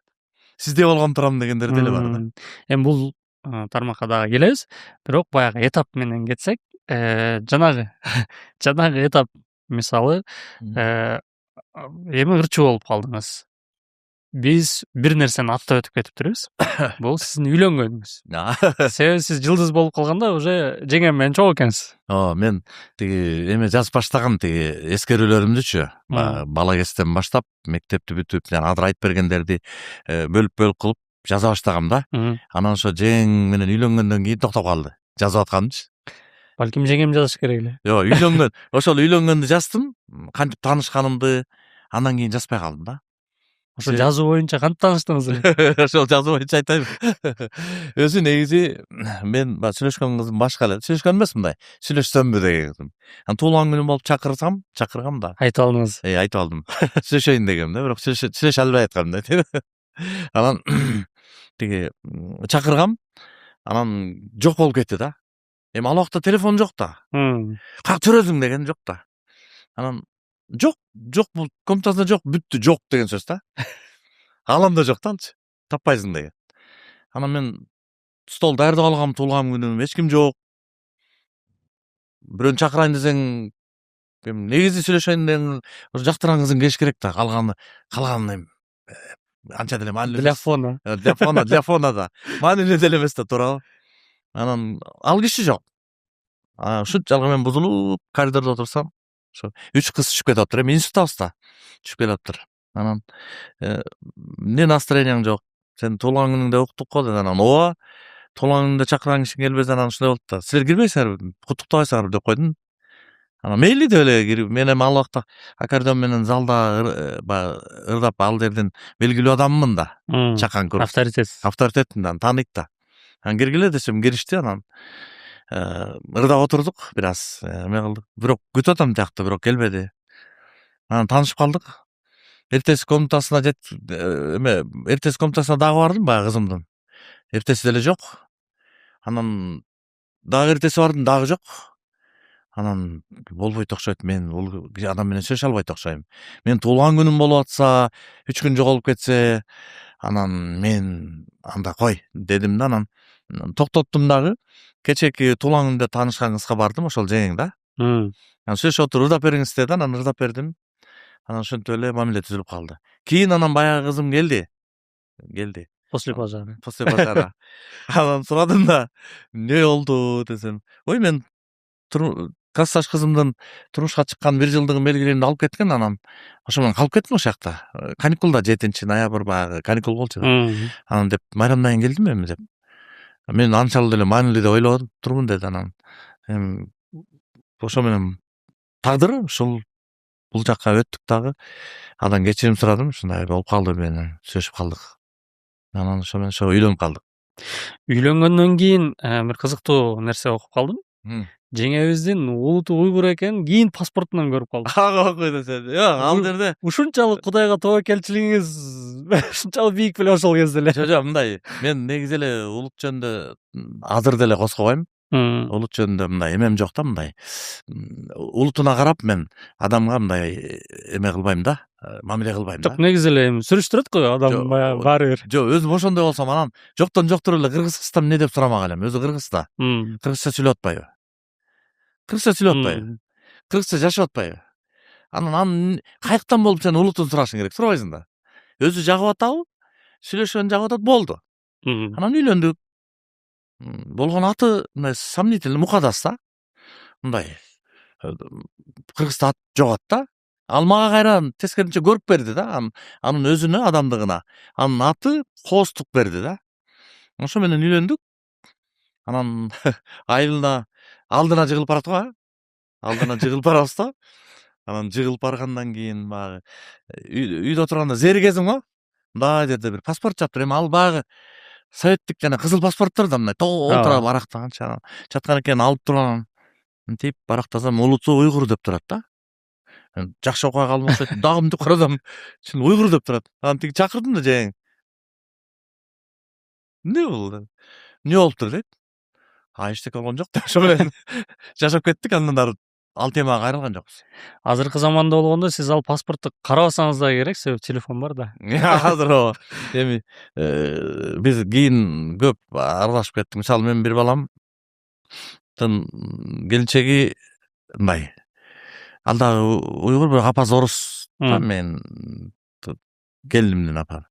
Сизде болгом турам дегендер деле бар да. Эми бул тармакка дагы келебиз. Бирок баягы этап менен кетсек, жанагы этап мисалы эми ырчуу болуп калдыңыз. Биз бир нерсени аттап өтүп кетиптирбиз. Бул сиздин үйлөнгөнүңүз. Себеби сиз жылдыз болуп калганда уже жеңем менен чогуу экенсиз. Мен тиги эме жазып баштагам, тиги эскерүүлөрүмдүчү. Бала кезден баштап мектепти бүтүп, азыр айтып бергендерди бөлүп кылып жаза баштагам да. Анан ошо жеңем менен үйлөнгөндөн кийин токтоп калды. Жазып атканымчы. Балким жеңем жазыш керек эле. Жок, үйлөнгөн. Ошол үйлөнгөндү жаздым, кантип таанышканымды, андан кийин жазбай калдым да. Ошо жазуу боюнча кантип тааныштыңыз эле? Ошол жазуу боюнча айтайын. Өзү негизи мен сүйлөшкөн кызым башка эле. Сүйлөшкөн эмес, мындай. Сүйлөшсөмбү деген кызым. Анан туулган күнүм болуп чакыргам да. Айтып алдыңыз. Айтып алдым. Сүйлөшөйүн дегем да, бирок сүйлөшө албай аткам да. Анан тиги чакыргам. Анан жок болуп кетти да. Эми ал убакта телефон жок да. Как чөрөзүң деген жок да. Анан жок бул комнатасында жок, бүттү, жок деген сөз да. Ааламда жок да, таппайсың деген. Анан мен стол даярдап алгам, туулган күнүм, эч ким жок. Бирөөнү чакырайын десең, негизи сүйлөшөйүн деген жактырган кызың келиш керек да. Калганы анча деле маанилүү. Телефона да. Маанилүү деле эмес да, туурабы? Анан ал киши жок. Ушунчалык мен бузулуп коридордо отурсам, ошо 3 кыз түшүп кетип атыптыр. Эми институтабыз да. Түшүп келиптир. Анан эмне настроениең жок? Сен туулган күнүңдө уктук го dedi. Анан ооба, туулган күнүндө чакырган кишиң келбесе, анан ушундай болду да. Силер кирбейсиңерби? Куттуктабайсыңарбы деп койдум. Анан мейли деп эле кирип, мен эми ал убакта аккордеон менен залда ырдап ал жерден белгилүү адаммын да. Чакан көрүп. Авторитетмин да, тааныйт да. Анан киргиле десем киришти. Анан ырдап отурдук бир аз, эме кылдык. Бирок күтүп атам тиякты, бирок келбеди. Анан таанышып калдык. Эртеси комнатасына эртеси комнатасына дагы бардым, баягы кызымдын. Эртеси деле жок. Анан дагы эртеси бардым, дагы жок. Анан болбойт окшойт, мен бул адам менен сүйлөшө албайт окшойм. Мен туулган күнүм болуп атса, 3 күн жоголуп кетсе, анан мен анда кой дедим да. Анан токтоттум дагы. Кечээки туулган күндө таанышкан кызга бардым, ошол жеңең да. Анан сүйлөшүп отуруп ырдап бериңиз деди. Анан ырдап бердим. Анан ошентип эле мамиле түзүлүп калды. Кийин анан баягы кызым келди. После пожара. Анан сурадым да, эмне болду десем, ой мен классташ кызымдын турмушка чыккан 1 жылдыгын белгилеримди алып кеткен. Анан ошо менен калып кеттим ошол жакта. Каникулда 7-ноябрь баягы каникул болчу да. Анан деп майрамдан кийин келдим эми деп. Мен анчалык деле маанилүү деп ойлободум турмун деди. Анан эми ошо менен тагдыр ушул бул жакка өттүк дагы. Андан кечирим сурадым, ушундай болуп калды, менен сүйлөшүп калдык. Анан ошо менен үйлөнүп калдык. Үйлөнгөндөн кийин бир кызыктуу нерсе окуп калдым. Жеңебиздин улуту уйгур экенин кийин паспортунан көрүп калдым. Ага койду сен. Жок, ал жерде ушунчалык Кудайга тобокелчилигиңиз ушунчалык биик беле ошол кезде эле. Жок, мындай. Мен негизи эле улут жөнүндө азыр деле коскобойм. Улут жөнүндө мындай эмем жок да, мындай. Улутуна карап мен адамга мындай эме кылбайм да, мамиле кылбайм да. Жок, негизи эле эми сүрүштүрөт го адам баягы баары бир. Жок, өзүм ошондой болсом анан жоктон жоктур эле Кыргызстан эмне деп сурамак элем. Өзү Кыргызда. Кыргызча сүйлөп атпайбы? Кыргызча жашап атпайбы? Анан каяктан болуп сен улутун сурашың керек, сурабайсың да. Өзү жагып атабы? Сүйлөшкөн жагып атат, болду. Анан үйлөндүк. Болгон аты мындай сомнительный, мукадас да. Мындай Кыргызда ат жок ат да. Ал мага кайра тескерисинче көрүп берди да, анын өзүнө, адамдыгына. Анын аты Костук берди да. Ошо менен үйлөндүк. Анан айылына алдына жыгылып барат го. Алдына жыгылып барабыз да. Анан жыгылып баргандан кийин баягы үйдө отурганда зеригезим го. Мындай жерде бир паспорт жатыптыр. Эми ал баягы советтик жана кызыл паспорттор да, мындай толтура барактаганча жаткан экен, алып турган. Мынтип барактасам, улуту уйгур деп турат да. Жакшы окуя калдым окшойт. Дагы мынтип карасам, уйгур деп турат. Анан тиги чакырдым да жеңең. эмне болду, эмне болуптур дейт. Эчтеке болгон жок деп ошо менен жашап кеттик. Андан ары ал темага кайрылган жокпуз. Азыркы заманда болгондо сиз ал паспортту карабасаңыз да керек, себеби телефон бар да. Азыр ооба эми биз кийин көп аралашып кеттик. Мисалы менин бир баламдын келинчеги мындай, ал дагы уйгур, бирок апасы орус да, мен келинимдин апасы.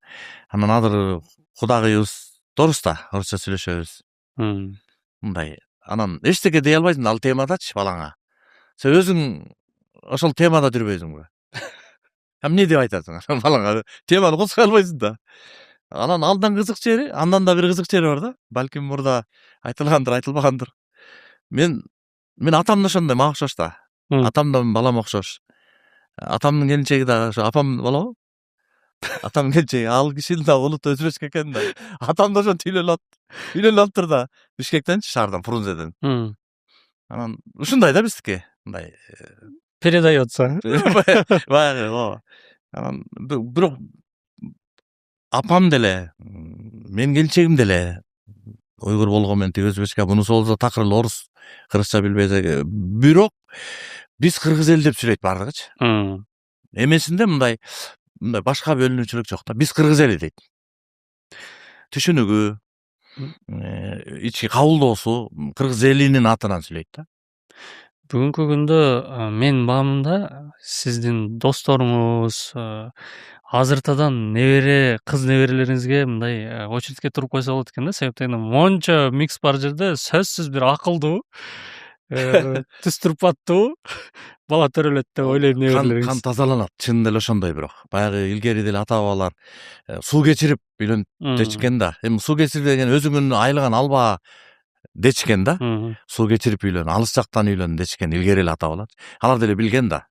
Анан азыр кудагыйыбыз орус да, орусча сүйлөшөбүз. Мындай, анан эчтеке дей албайсың ал темадачы балаңа. Сен өзүң ошол темада жүрбөйсүңбү? Эмне деп айтасың балаңа? Теманы козгой албайсың да. Анан алдан кызык жери, андан да бир кызык жери бар да. Балким мурда айтылгандыр, айтылбагандыр. Мен атам да ошондой, мага окшош да. Атам да балам окшош. Атамдын келинчеги да ошо апам болобу? Атамдын келинчеги, ал кишинин да улуты өзбечке экен да. Атам да ошентип үйлөнүп алыптыр да. Бишкектенчи, шаардан, Фрунзеден. Анан ушундай да биздики. Мындай передается. Баягы, ооба. Анан бирок апам деле, менин келинчегим деле уйгур болгон менен тиги өзбечке, бунусу болсо такыр эле орус, кыргызча билбесе, бирок биз кыргыз эли деп сүйлөйт баардыгычы. Эмесинде мындай башка бөлүнүүчүлүк жок да. Биз кыргыз эли дейт. Түшүнүгү, ички кабылдоосу кыргыз элинин атынан сүйлөйт да. Бүгүнкү күндө менин баамымда сиздин досторуңуз азыртадан небере, кыз неберелериңизге мындай очередке туруп койсо болот экен да, себеп дегенде монча микс бар жерде сөзсүз бир акылдуу, түз турпаттуу бала төрөлөт деп ойлойм неберелериңиз. Кан тазаланат, чынында эле ошондой. Бирок баягы илгери деле ата бабалар суу кечирип үйлөнүп дечкен да. Эми суу кечирип деген өзүңүн айлыгын алба дечкен да. Суу кечирип үйлөн, алыс жактан үйлөн дечкен илгери эле ата бабалар. Алар деле билген да.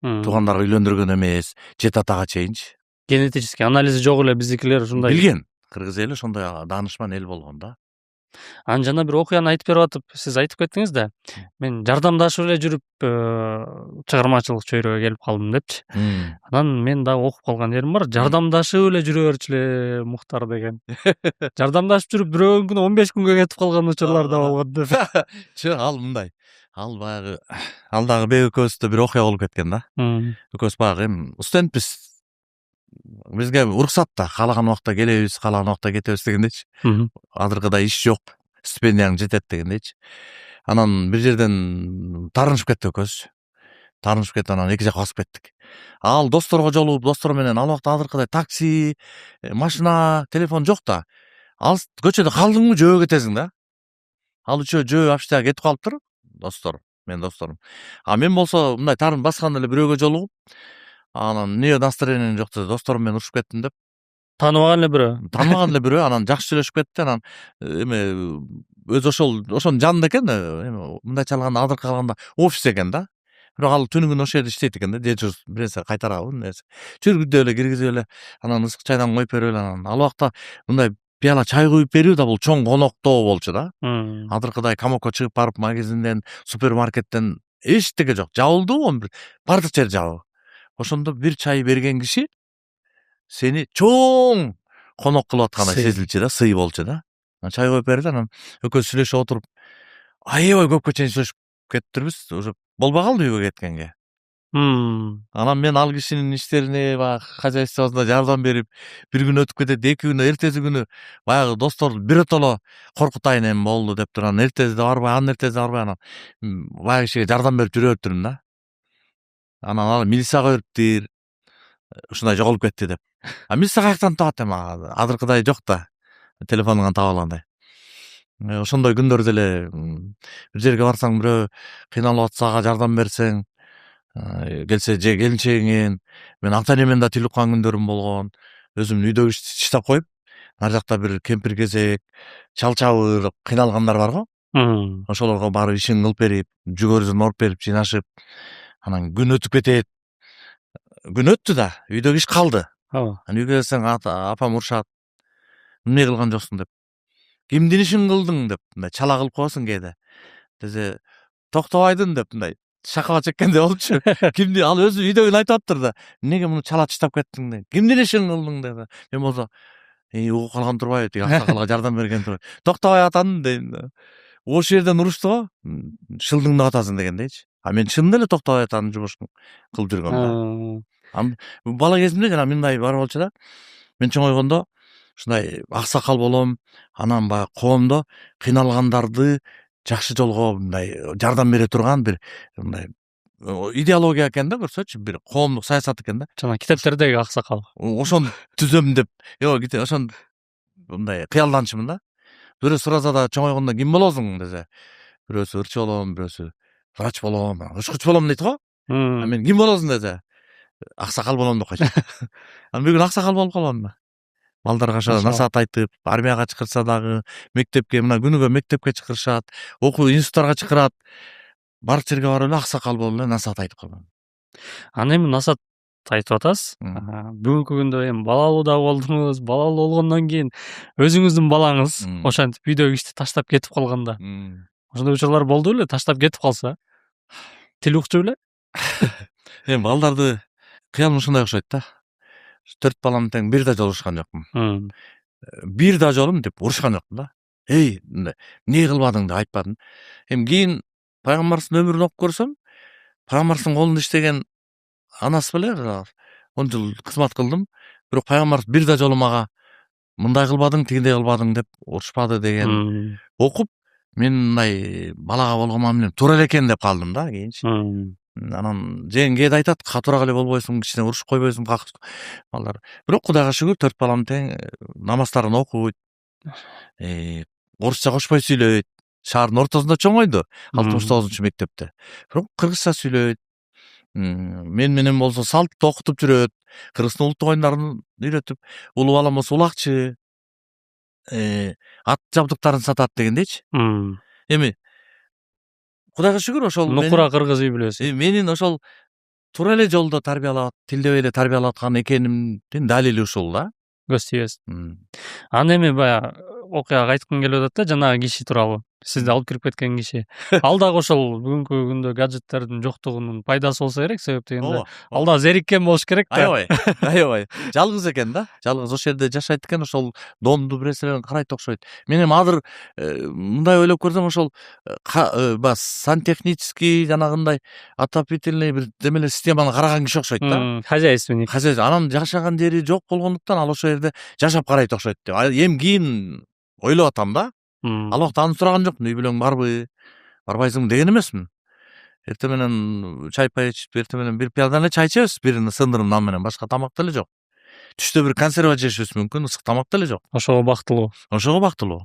Туугандарга үйлөндүргөн эмес, жет атага чейинчи. Генетический анализи жок эле биздикилер ушундай. Билген. Кыргыз эли ошондой даанышман эл болгон да. Анан жана бир окуяны айтып берип атып, сиз айтып кеттиңиз да. Мен жардамдашып эле жүрүп чыгармачылык чөйрөгө келип калдым депчи. Анан мен дагы окуп калган жерим бар. Жардамдашып эле жүрө берчү Мухтар деген. Жардамдашып жүрүп бирөөнүн күнү 15 күнгө кетип калган учурлар да болгон деп. Жок, ал мындай. Ал баягы, ал дагы бек экөөбүздө бир окуя болуп кеткен да. Экөөбүз баягы эми студентпиз. Бизге уруксат да, каалаган убакта келебиз, каалаган убакта кетебиз дегендейчи. Азыркыдай иш жок, стипендияң жетет дегендейчи. Анан бир жерден таарынышып кеттик экөөбүз. Таарынышып кетип анан эки жака басып кеттик. Ал досторго жолугуп, достор менен ал убакта азыркыдай такси, машина, телефон жок да. Ал көчөдө калдыңбы жөө кетесиң да. Ал үчөө жөө апчтага кетип калыптыр, достор, менин досторум. А мен болсо мындай тарын басканда эле бирөөгө жолугуп, анан эмне настроениең жок деп досторум менен урушуп кеттим деп. Тааныбаган эле бирөө. Тааныбаган эле бирөө, анан жакшы сүйлөшүп кетти, анан эме өзү ошонун жанында экен, эми мындайча алганда азыркы калганда офис экен да. Бирок ал түнү күнү ошол жерде иштейт экен да, дежурство, бир нерсе кайтарабы, нерсе. Жүргүзүп эле, киргизип эле, анан ысык чайдан коюп берип эле, анан ал убакта мындай пияла чай куюп берүү да бул чоң коноктоо болчу да. Азыркыдай камокко чыгып барып магазинден, супермаркеттен эчтеке жок. Жабылды, бардык жер жабык. Ошондо бир чай берген киши сени чоң конок кылып аткандай сезилчү да, сый болчу да. Чай коюп берди, анан экөөбүз сүйлөшүп отуруп, аябай көпкө чейин сүйлөшүп кетиптирбиз, уже болбой калды үйгө кеткенге. Анан мен ал кишинин иштерине, баягы хозяйствосуна жардам берип, бир күн өтүп кетет, эки күн, эртеси күнү баягы достор биротоло коркутайын эми болду деп туруп, анан эртеси да барбай, анын эртеси да барбай, анан баягы кишиге жардам берип жүрө бериптирмин да. Анан ал милицияга бериптир, ушундай жоголуп кетти деп. А милиция каяктан табат эми, азыркыдай жок да, телефонуңан таба алгандай. Ошондой күндөрдө эле бир жерге барсаң, бирөө кыйналып атса ага жардам берсең, келсе же келинчегиңен, мен ата энемен да тилип калган күндөрүм болгон. Өзүм үйдө иштеп коюп, ар жакта бир кемпир кезек, чал чабыр кыйналгандар барго. Ошолорго барып ишин кылып берип, жүгөрүсүн оруп берип, жыйнашып, анан күн өтүп кетет. Күн өттү да, үйдөгү иш калды. Анан үйгө келсең апам урушат. Эмне кылган жоксуң деп. Кимдин ишин кылдың деп, мындай чала кылып коесуң кээде. Десе, Токтобайдын деп, мындай шакала чеккенде болчу. Кимди, ал өзү үйдөгүн айтып атыптыр да. Эмнеге муну чала таштап кеттиң деп. Кимдин ишин кылдың деп. Мен болсо, угуп калган турбайбы, тиги аксакалга жардам берген турбайбы. Токтобой атаның дейм. Ошол жерден урушту го. Шылдыңды атасың дегендейчи. А мен чын эле Токтобой атанын жумушун кылып жүргөм да. Бала кезимде жана мындай бар болчу да. Мен чоңойгондо ушундай аксакал болом, анан баягы коомдо кыйналгандарды жакшы жолго мындай жардам бере турган бир мындай идеология экен да, көрсөчү, бир коомдук саясат экен да. Жана китептердеги аксакал. Ошону түзөм деп, ошону мындай кыялданчумун да. Бирөө сураза да чоңойгондо ким болосуң десе, бирөөсү ырчы болом, бирөөсү врач болом, учкуч болом дейт го. А мен ким болосуң десе, аксакал болом деп койчу. Анан бүгүн аксакал болуп калгам да. Балдарга ошо насаат айтып, армияга чакырса дагы, мектепке, мына күнүгө мектепке чакырышат, окуу институттарга чакырат. Бар жерге барып эле аксакал болуп эле насаат айтып калгам. Анан эми насаат айтып атасыз. Бүгүнкү күндө эми балалуу да болдуңуз. Балалуу болгондон кийин өзүңүздүн балаңыз ошентип үйдөгү ишти таштап кетип калганда, ошондой учурлар болду беле? Таштап кетип калса, тил укчу беле? Эми балдарды кыялым ушундай окшойт да. 4 балам тең бир да жолу урушкан жокмун. Бир да жолум деп урушкан жокмун да. Эй, эмне кылбадың деп айтпадым. Эми кийин пайгамбарыбыздын өмүрүн окуп көрсөм, пайгамбарыбыздын колунда иштеген анасы беле 10 жыл кызмат кылдым. Бирок пайгамбарыбыз бир да жолу мага мындай кылбадың, тигиндей кылбадың деп урушпады деген окуп, мен мындай балага болгон мамилем туура эле экен деп калдым да кийинчи. Анан жеңге да айтат, катуураак эле болбойсуң, кичине урушуп койбойсуң балдар. Бирок Кудайга шүгүр 4 балам тең намаздарын окуйт, орусча кошпой сүйлөйт. Шаардын ортосунда чоңойду, 69 мектепте. Бирок кыргызча сүйлөйт. Мен менен болсо салтты окутуп жүрөт. Кыргыздын улуттук оюндарын үйрөтүп, улуу балам болсо улакчы, ат жабдыктарын сатат дегендейчи. Эми Кудайга шүгүр ошол нукура кыргыз үй бүлөсү. Менин ошол туура эле жолдо тарбиялап, тилдебей эле тарбиялап аткан экенимдин далили ушул да. Көз тийбесин. Анан эми баягы окуяга кайткым келип атат да, жанагы киши тууралуу. Сизди алып кирип кеткен киши. Ал дагы ошол бүгүнкү күндө гаджеттердин жоктугунун пайдасы болсо керек, себеп дегенде ал да зериккен болуш керек да. Аябай. Жалгыз экен да. Жалгыз ошол жерде жашайт экен, ошол домду бир нерселерин карайт окшойт. Мен эми азыр мындай ойлоп көрсөм, ошол сантехнический жанагындай отопительный бир демелер системаны караган киши окшойт да. Хозяйственник. Анан жашаган жери жок болгондуктан ал ошол жерде жашап карайт окшойт деп. Эми кийин ойлоп атам да. Ал убакта аны сураган жокмун, үй бүлөң барбы, барбайсыңбы деген эмесмин. Эртең менен чай пай ичип, эртең менен бир пиядан эле чай ичебиз, бирин сындырып нан менен, башка тамак деле жок. Түштө бир консерва жешибиз мүмкүн, ысык тамак деле жок. Ошого бактылуу.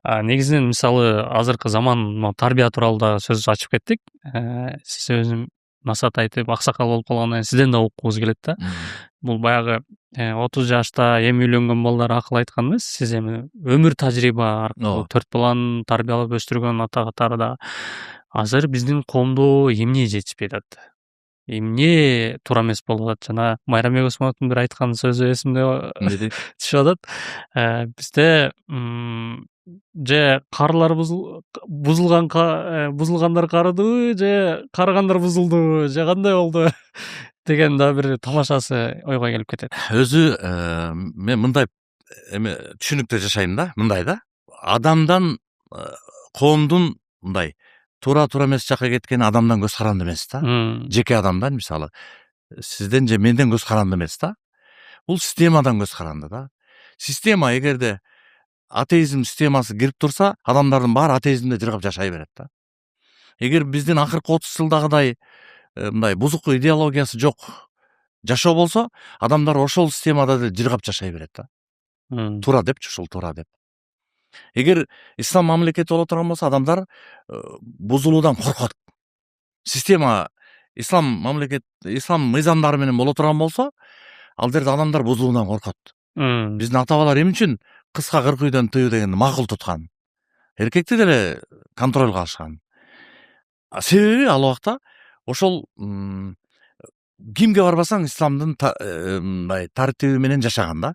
Негизинен мисалы азыркы заман тарбия тууралуу да сөз ачып кеттик. Сиз өзүм насаат айтып, аксакал болуп калгандан кийин сизден да уккубуз келет да. Бул баягы 30 жашта эми үйлөнгөн балдар акыл айткан эмес. Сиз эми өмүр тажрыйба аркылуу 4 баланы тарбиялап өстүргөн ата катарында азыр биздин коомдо эмне жетишпей атат? Эмне туура эмес болуп атат? Жана Майрамбек Осмоновдун бир айткан сөзү эсимде түшүп атат. Бизде же карылар бузулгандар карыдыбы, же карыгандар бузулдубу, же кандай болду деген да бир тамашасы ойго келип кетет. Өзү мен мындай эме түшүнүктө жашайм да, мындай да. Адамдан коомдун мындай туура эмес жакка кеткени адамдан көз каранды эмес да. Жеке адамдан, мисалы, сизден же менден көз каранды эмес да. Бул системадан көз каранды да. Система эгерде атеизм системасы кирип турса, адамдардын баары атеизмде жыргап жашай берет да. Эгер биздин акыркы 30 жылдагыдай мындай бузук идеологиясы жок жашоо болсо, адамдар ошол системада деле жыргап жашай берет да. Туура депчи, ушул туура деп. Эгер ислам мамлекети боло турган болсо, адамдар бузулуудан коркот. Система ислам мыйзамдары менен боло турган болсо, ал жерде адамдар бузулуудан коркот. Биздин ата-бабалар эмне үчүн кызга 40 үйдөн тыюу дегенди макул туткан? Эркекти деле контролго алышкан. Себеби ал убакта ошол кимге барбасаң исламдын мындай тартиби менен жашаган да.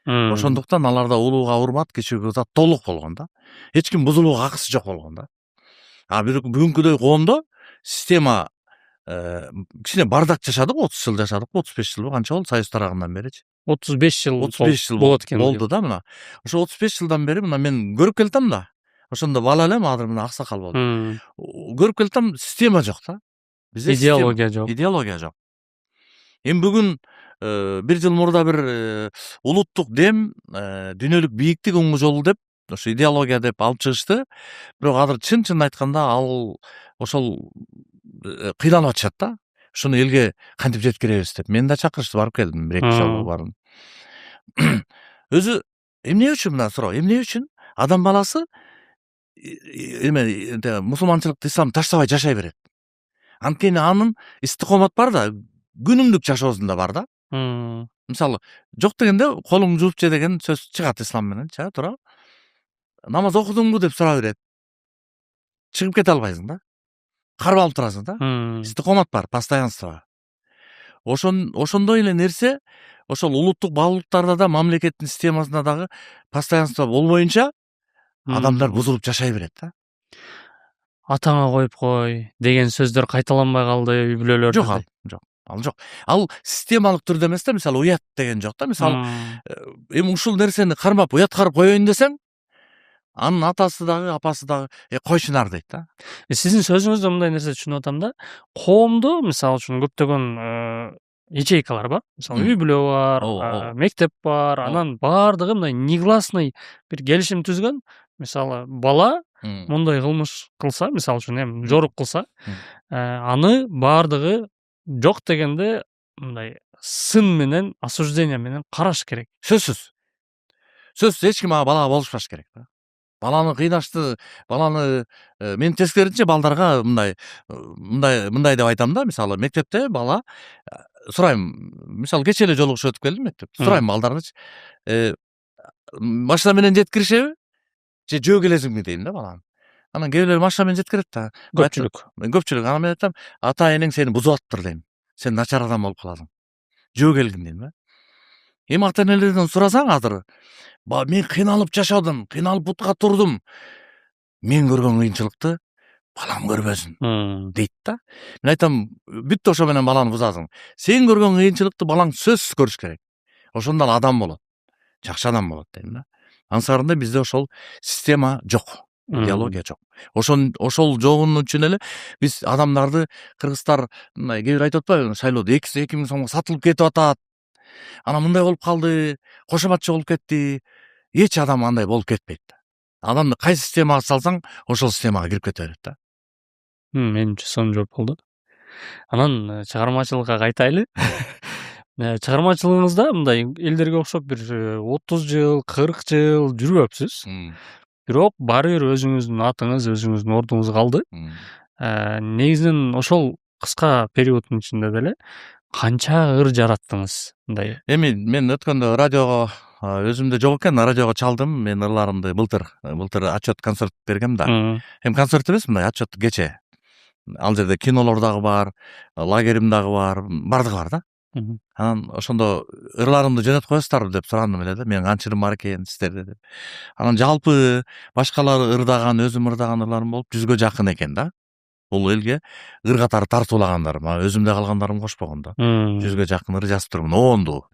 Ошондуктан аларда улууга урмат, кичүүгө зат толук болгон да. Эч ким бузулууга акысы жок болгон да. Бүгүнкүдөй коомдо система кичине бардак жашадык, 30 жыл жашадык, 35 жыл канча болду Союз тарагынан беричи. 35 жыл 35 жыл болот экен. болду да мына. Ошо 35 жылдан бери мына мен көрүп келатам да. Ошондо бала элем, азыр мына аксакал болдум. Көрүп келатам, система жок да. Бизде Идеология жок. Идеология жок. Эми бүгүн бир жыл мурда бир улуттук дем, дүйнөлүк бийиктик оңгу жолу деп ошо идеология деп алып чыгышты. Бирок азыр чын айтканда ал ошол кыйналып атышат да. Ушуну элге кантип жеткиребиз деп. Мени да чакырышты, барып келдим, бир эки жолу бардым. Өзү эмне үчүн мына суроо, эмне үчүн адам баласы эме мусулманчылыкты, исламды таштабай жашай берет? Анткени анын истикомат бар да, күнүмдүк жашоосунда бар да. Мисалы, жок дегенде колуңду жууп же деген сөз чыгат ислам мененчи, туура. Намаз окудуңбу деп сурап берет. Чыгып кете албайсың да. Карып алып турасың да. Истикомат бар, постоянство. Ошондой эле нерсе ошол улуттук баалуулуктарда да, мамлекеттин системасында дагы постоянство болбоюнча адамдар бузулуп жашай берет да. Атаңа коюп кой деген сөздөр кайталанбай калды үй бүлөлөрдө. Жок, ал жок. Ал системалык түрдө эмес да, мисалы уят деген жок да. Мисалы, эми ушул нерсени кармап уяткарып коеюн десең, анын атасы дагы, апасы дагы койчунар дейт да. Сиздин сөзүңүздө мындай нерсе түшүнүп атам да. Коомдо мисалы үчүн көптөгөн ячейкалар бар. Мисалы үй бүлө бар, мектеп бар, анан баардыгы мындай негласный бир келишим түзгөн. Мисалы, бала мындай кылмыш кылса, мисалы үчүн эми жорук кылса, аны баардыгы жок дегенде мындай сын менен, осуждение менен караш керек. Сөзсүз эч ким балага болушпаш керек да. Баланы кыйнашты, баланы мен тескерисинче балдарга мындай деп айтам да. Мисалы, мектепте бала сурайм, мисалы кечээ эле жолугушуп өтүп келдим мектепте. Сурайм балдардычы, машина менен жеткиришеби же жөө келесиңби дейм да баланы. Анан кээ бирлер машина менен жеткирет да. Көпчүлүк. Анан мен айтам, ата энең сени бузуп атыптыр дейм. Сен начар адам болуп каласың. Жөө келгин дейм да. Эми ата энелерден сурасаң азыр, мен кыйналып жашадым, кыйналып бутка турдум. Мен көргөн кыйынчылыкты балам көрбөсүн дейт да. Мен айтам, бүттү ошо менен баланы бузасың. Сен көргөн кыйынчылыкты балаң сөзсүз көрүш керек. Ошондо ал адам болот. Жакшы адам болот дейм да. Ансарында бизде ошол система жок. Идеология жок. Ошол жогун үчүн эле биз адамдарды, кыргыздар мындай кээ бир айтып атпайбы, шайлоодо 200 сомго сатылып кетип атат. Анан мындай болуп калды, кошоматчы болуп кетти. Эч адам андай болуп кетпейт да. Адамды кайсы системага салсаң, ошол системага кирип кете берет да. Менимче сонун жооп болду. Анан чыгармачылыкка кайтайлы. Чыгармачылыгыңызда мындай элдерге окшоп бир 30 жыл, 40 жыл жүрбөпсүз. Бирок баары бир өзүңүздүн атыңыз, өзүңүздүн ордуңуз калды. Негизинен ошол кыска периоддун ичинде деле канча ыр жараттыңыз? Мындай. Эми мен өткөндө радиого өзүмдө жок экен, радиого чалдым. Мен ырларымды былтыр отчет концерт бергем да. Эми концерт эмес, мындай отчет кече. Ал жерде кинолор дагы бар, лагерим дагы бар, бардыгы бар да. Анан ошондо ырларымды жөнөтүп коесуздарбы деп сурандым эле да. Менин канчырым бар экен сиздерде деп. Анан жалпы башкалар ырдаган, өзүм ырдаган ырларым болуп 100га жакын экен да. Бул элге ыр катары тартуулагандарым, өзүмдө калгандарым кошпогон да. 100га жакын ыр жазып турмун, оонду.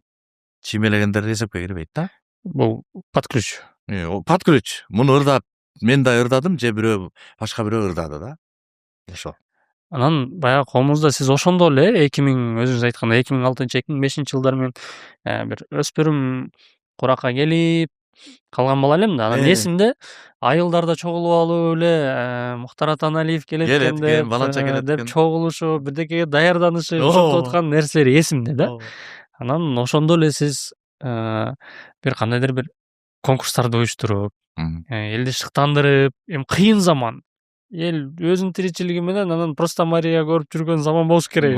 Чимелегендер эсепке кирбейт да. Бул под ключ. Под ключ. Муну ырдап, мен да ырдадым, же бирөө башка бирөө ырдады да. Ошо. Анан баягы коомубузда сиз ошондо эле 2000 өзүңүз айткандай 2006-2005 жылдар менен бир өспүрүм куракка келип калган бала элем да. Анан эсимде айылдарда чогулуп алып эле Мухтар Атаналиев келет экен деп чогулушуп, бирдекеге даярданышып ошентип аткан нерселер эсимде да. Анан ошондо эле сиз бир кандайдыр бир конкурстарды уюштуруп, элди шыктандырып, эми кыйын заман. Эл өзүнүн тиричилиги менен анан просто Мария көрүп жүргөн заман болуш керек.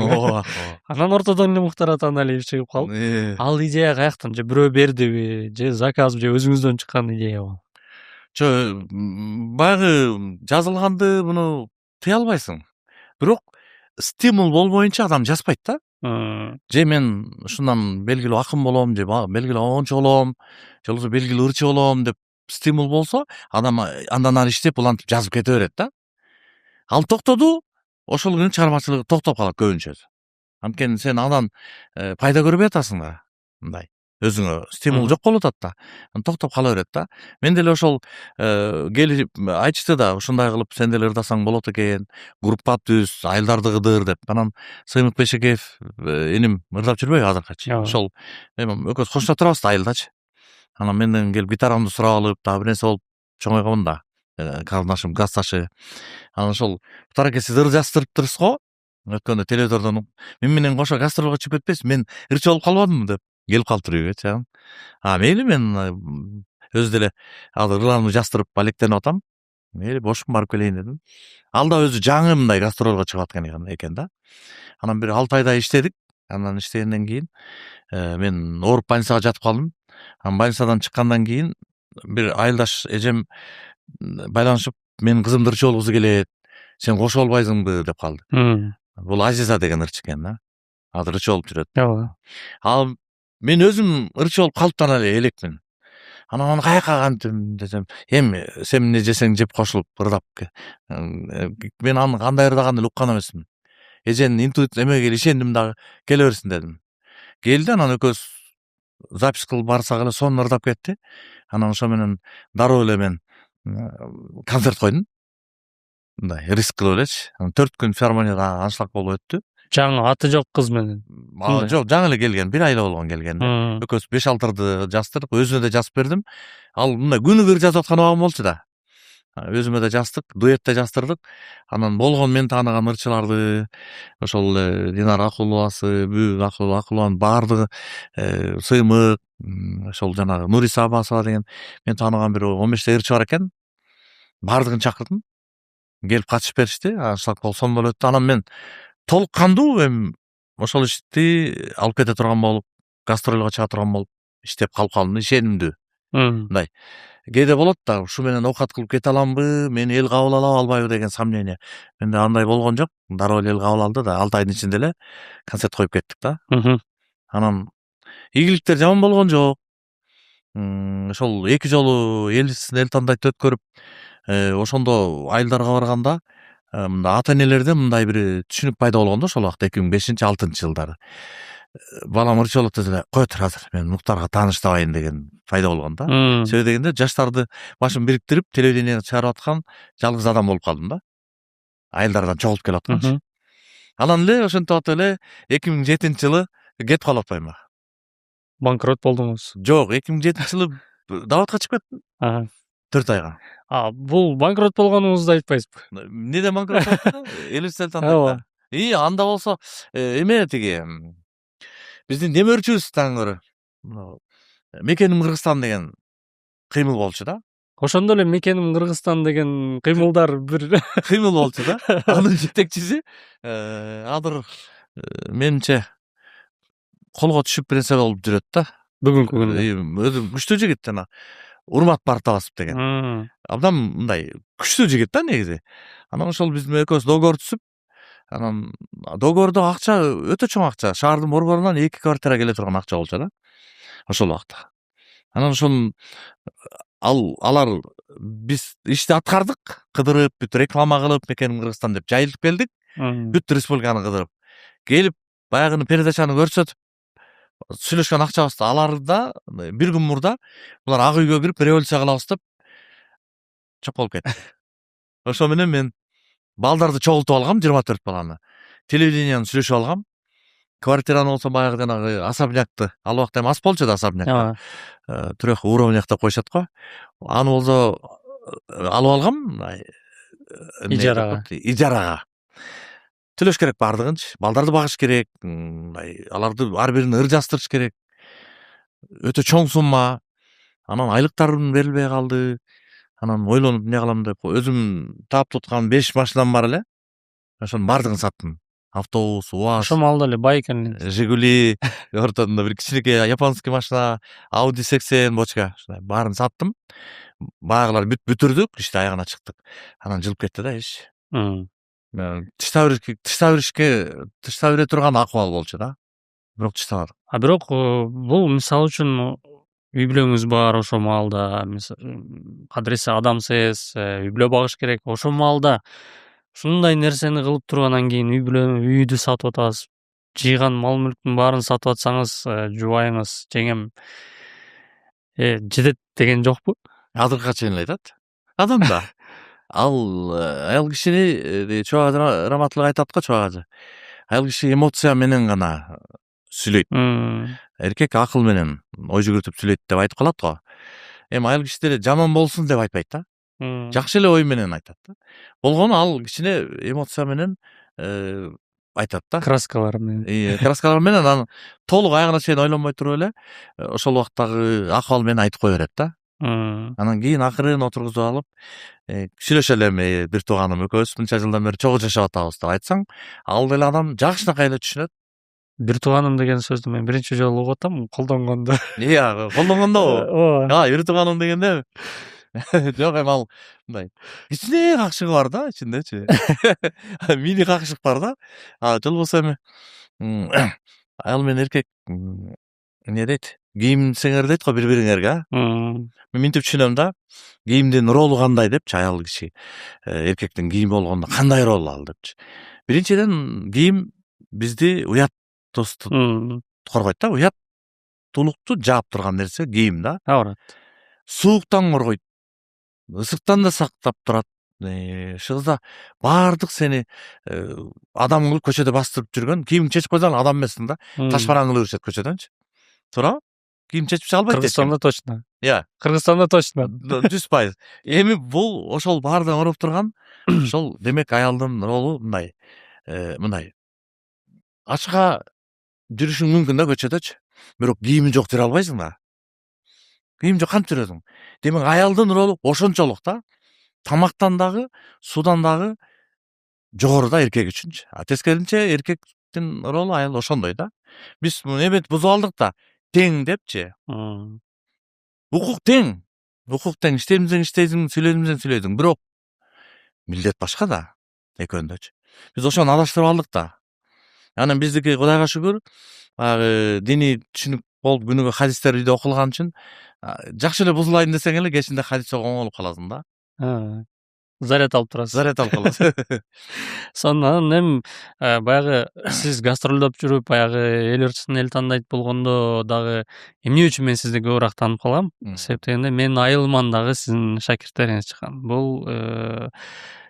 Анан ортодон эле Мухтар Атаналиев чыгып калып, ал идея каяктан, же бирөө бердиби, же заказ, же өзүңүздөн чыккан идеябы? Баягы жазылганды муну тыя албайсың. Бирок стимул болбоюнча адам жазбайт да. Же мен ушундан белгилүү акын болом, же белгилүү оончу болом, же болбосо белгилүү ырчы болом деп стимул болсо, адам андан ары иштеп улантып жазып кете берет да. Ал токтоду, ошол күнү чыгармачылыгы токтоп калат көбүнчө. Анткени сен андан пайда көрбөй атасың да. Мындай. өзүңө стимул жок болуп атат да, токтоп кала берет да. Мен деле ошол келип айтышты да, ушундай кылып сен деле ырдасаң болот экен, группа түз, айылдарды кыдыр деп. Анан Сыймык Бейшекеев иним ырдап жүрбөйбү азыркычы. Ошол эми экөөбүз кошуна турабыз да айылдачы. Анан менден келип гитарамды сурап алып, дагы бир нерсе болуп чоңойгон да. Карындашым, классташы. Анан ошол Муктар аке, сиз ыр жаздырыптырсыз го? Өткөндө телевизордон мен менен кошо гастролго чыгып кетпейсизби? Мен ырчы болуп калбадымбы деп келип калыптыр үйгөчү. Мейли, мен өзү деле азыр ырларымды жаздырып алектенип атам. Мейли, бошмун, барып келейин дедим. Ал да өзү жаңы мындай гастролго чыгып аткан экен да. Анан бир 6 айдай иштедик. Анан иштегенден кийин мен ооруп больницага жатып калдым. Анан больницадан чыккандан кийин бир айылдаш эжем байланышып, менин кызымды ырчы болгусу келет, сен кошо албайсыңбы деп калды. Бул Азиза деген ырчы экен да. Азыр ырчы болуп жүрөт. Ал мен өзүм ырчы болуп калыптан эле элекмин. Анан аны каяка кантем десем, эми сен эмне жесең жеп кошулуп ырдап. Мен аны кандай ырдаганын эле уккан эмесмин. Эженин интуит эмеге ишендим дагы, келе берсин дедим. Келди, анан экөөбүз запись кылып барсак эле сонун ырдап кетти. Анан ошо менен дароо эле мен концерт койдум. Мындай риск кылып элечи. 4 күн филармонияда аншлаг болуп өттү. Жаңы аты жок кыз менен. Жок, жаңы эле келген, 1 айла болгон келгенде. Экөөбүз 5-6 ырды жаздырдык, өзүнө да жазып бердим. Ал мындай күнүгө жазып аткан убагым болчу да. Өзүмө да жаздык, дуэтте жаздырдык. Анан болгон мен тааныган ырчыларды, ошол Динара Акуловасы, Бүгүн Акулованын баардыгы, Сыймык, ошол жанагы Нуриса Аббасова деген мен тааныган бир 15 ырчы бар экен. Баардыгын чакырдым. Келип катышып беришти. Аншлаг сонун болуп өттү. Анан мен толук кандуу эми ошол ишти алып кете турган болуп, гастролго чыга турган болуп иштеп калып калдым, ишенимдүү. Мындай кээде болот да, ушу менен оокат кылып кете аламбы, мени эл кабыл алабы албайбы деген сомнение. Менде андай болгон жок. Дароо эле эл кабыл алды да, 6 айдын ичинде эле концерт коюп кеттик да. Анан ийгиликтер жаман болгон жок. Ошол 2 жолу эл тандайды өткөрүп, ошондо айылдарга барганда мында ата энелерде мындай бир түшүнүк пайда болгон да, ошол убакта 2005-6 жылдары. Балам ырчы болот десе эле, кой тур азыр, мен Муктарга тааныштабайын деген пайда болгон да. Себеби дегенде жаштарды башын бириктирип, телевидениеге чыгарып аткан жалгыз адам болуп калдым да. Айылдардан чогулуп келип атканчы. Анан эле ошентип атып эле 2007-жылы кетип калып атпайм ба? Банкрот болдуңуз? Жок, 2007-жылы даватка чыгып кеттим. 4 айга. Бул банкрот болгонуңузду айтпайсызбы? Эмнеден банкрот болду? Элибиз эле тандайт да. Анда болсо эме тиги биздин демөөрчүбүз таңыры. Мекеним Кыргызстан деген кыймыл болчу да. Ошондо эле Мекеним Кыргызстан деген кыймылдар бир кыймыл болчу да. Анын жетекчиси азыр менимче колго түшүп бир нерсе болуп жүрөт да. Бүгүнкү күндө. Өзү күчтүү жигит жана Урмат Бартабасов деген. Абдан мындай күчтүү жигит да негизи. Анан ошол биз экөөбүз договор түзүп, анан договордо акча өтө чоң акча. Шаардын борборунан 2 квартира келе турган акча болчу да. Ошол убакта. Анан ошол алар биз ишти аткардык, кыдырып, бүт реклама кылып, Мекеним Кыргызстан деп жайылтып келдик. Бүт республиканы кыдырып. Келип, баягыны передачаны көрсөтүп, сүйлөшкөн акчабызды аларда бир күн мурда булар ак үйгө кирип революция кылабыз деп чок болуп кетти. Ошо менен мен балдарды чогултуп алгам, 24 баланы. Телевидениени сүйлөшүп алгам. Квартираны болсо баягы жанагы особнякты, ал убакта эми ас болчу да особняк. 3 уровнях деп коюшат го. Аны болсо алып алгам, ижарага. Төлөш керек баардыгынчы. Балдарды багыш керек, аларды ар бирин ыр жаздырыш керек. Өтө чоң сумма. Анан айлыктарым берилбей калды. Анан ойлонуп эмне кылам деп, өзүм таап туткан 5 машинам бар эле. Ошонун баардыгын саттым. Автобус, УАЗ. Ошо маалда эле бай экен. Жигули, ортодо бир кичинекей японский машина, Audi 80 бочка, ушундай баарын саттым. Баягылар бүтүрдүк, ишти аягына чыктык. Анан жылып кетти да иш. Тыштап бере турган акыбал болчу да. Бирок тыштабадык. Бирок бул мисалы үчүн үй бүлөңүз бар ошо маалда, кадыресе адамсыз, үй бүлө багыш керек. Ошол маалда ушундай нерсени кылып тургандан кийин үйдү сатып атасыз. жыйган мал мүлктүн баарын сатып атсаңыз, жубайыңыз, жеңем жетет деген жокпу? Азыркыга чейин эле айтат. Адам да. Аял кишини чубак раматтылык айтат го, чубак ажы. Аял киши эмоция менен гана сүйлөйт. Эркек акыл менен ой жүгүртүп сүйлөйт деп айтып калат го. Эми аял киши деле жаман болсун деп айтпайт да. Жакшы эле ой менен айтат да. Болгону ал кичине эмоция менен айтат да. Краскалар менен. Краскалар менен анан толук аягына чейин ойлонбой туруп эле ошол убактагы акыбал менен айтып кое берет да. Анан кийин акырын отургузуп алып, сүйлөшөлү эми бир тууганым экөөбүз мынча жылдан бери чогуу жашап атабыз деп айтсаң, ал деле адам жакшынакай эле түшүнөт. Бир тууганым деген сөздү мен биринчи жолу угуп атам, колдонгондо. Колдонгондобу? Бир тууганым дегенде жок, эми ал мындай кичине какшыгы бар да ичиндечи. Мини какшык бар да. Жолбосо эми аял менен эркек эмне дейт? Кийимсеңер дейт го бири-бириңерге. Мен минтип түшүнөм да. Кийимдин ролу кандай депчи, аял киши эркектин кийими болгондо кандай рол ал депчи. Биринчиден кийим бизди уяттуулукту коргойт да. Уяттуулукту жаап турган нерсе кийим да. Сууктан коргойт. Ысыктан да сактап турат. Шыгызда баардык сени адам кылып көчөдө бастырып жүргөн, кийимиңди чечип койсоң адам эмессиң да. Ташбаран кылып жүрүшөт көчөдөнчү. Туурабы? Кийим чечип чыга албайт. Кыргызстанда точно. Кыргызстанда точно. 100%. Эми бул ошол баардыгын ороп турган, ошол демек аялдын ролу мындай. Ачка жүрүшүң мүмкүн да көчөдөчү. Бирок кийими жок жүрө албайсың да. Кийим жок кантип жүрөсүң? Демек аялдын ролу ошончолук да. Тамактан дагы, суудан дагы жогору да эркек үчүнчү. Тескерисинче эркектин ролу аял ошондой да. Биз эметип бузуп алдык да. Тең депчи. Укук тең. Иштеримизден иштейсиң, сүйлөшүбүздөн сүйлөйсүң. Бирок милдет башка да. Экөөндөчү. Биз ошону адаштырып алдык да. Анан биздики Кудайга шүгүр, баягы диний түшүнүк болуп күнүгө хадистер үйдө окулган үчүн жакшы эле бузулайын десең эле кечинде хадис окуган болуп каласың да. Заряд алып каласың. Сонун эми баягы сиз гастролдоп жүрүп, баягы эл ырчысын эл тандайт болгондо дагы эмне үчүн мен сизди көбүрөөк таанып калам? Себеп дегенде менин айылыман дагы сиздин шакирттериңиз чыккан. Бул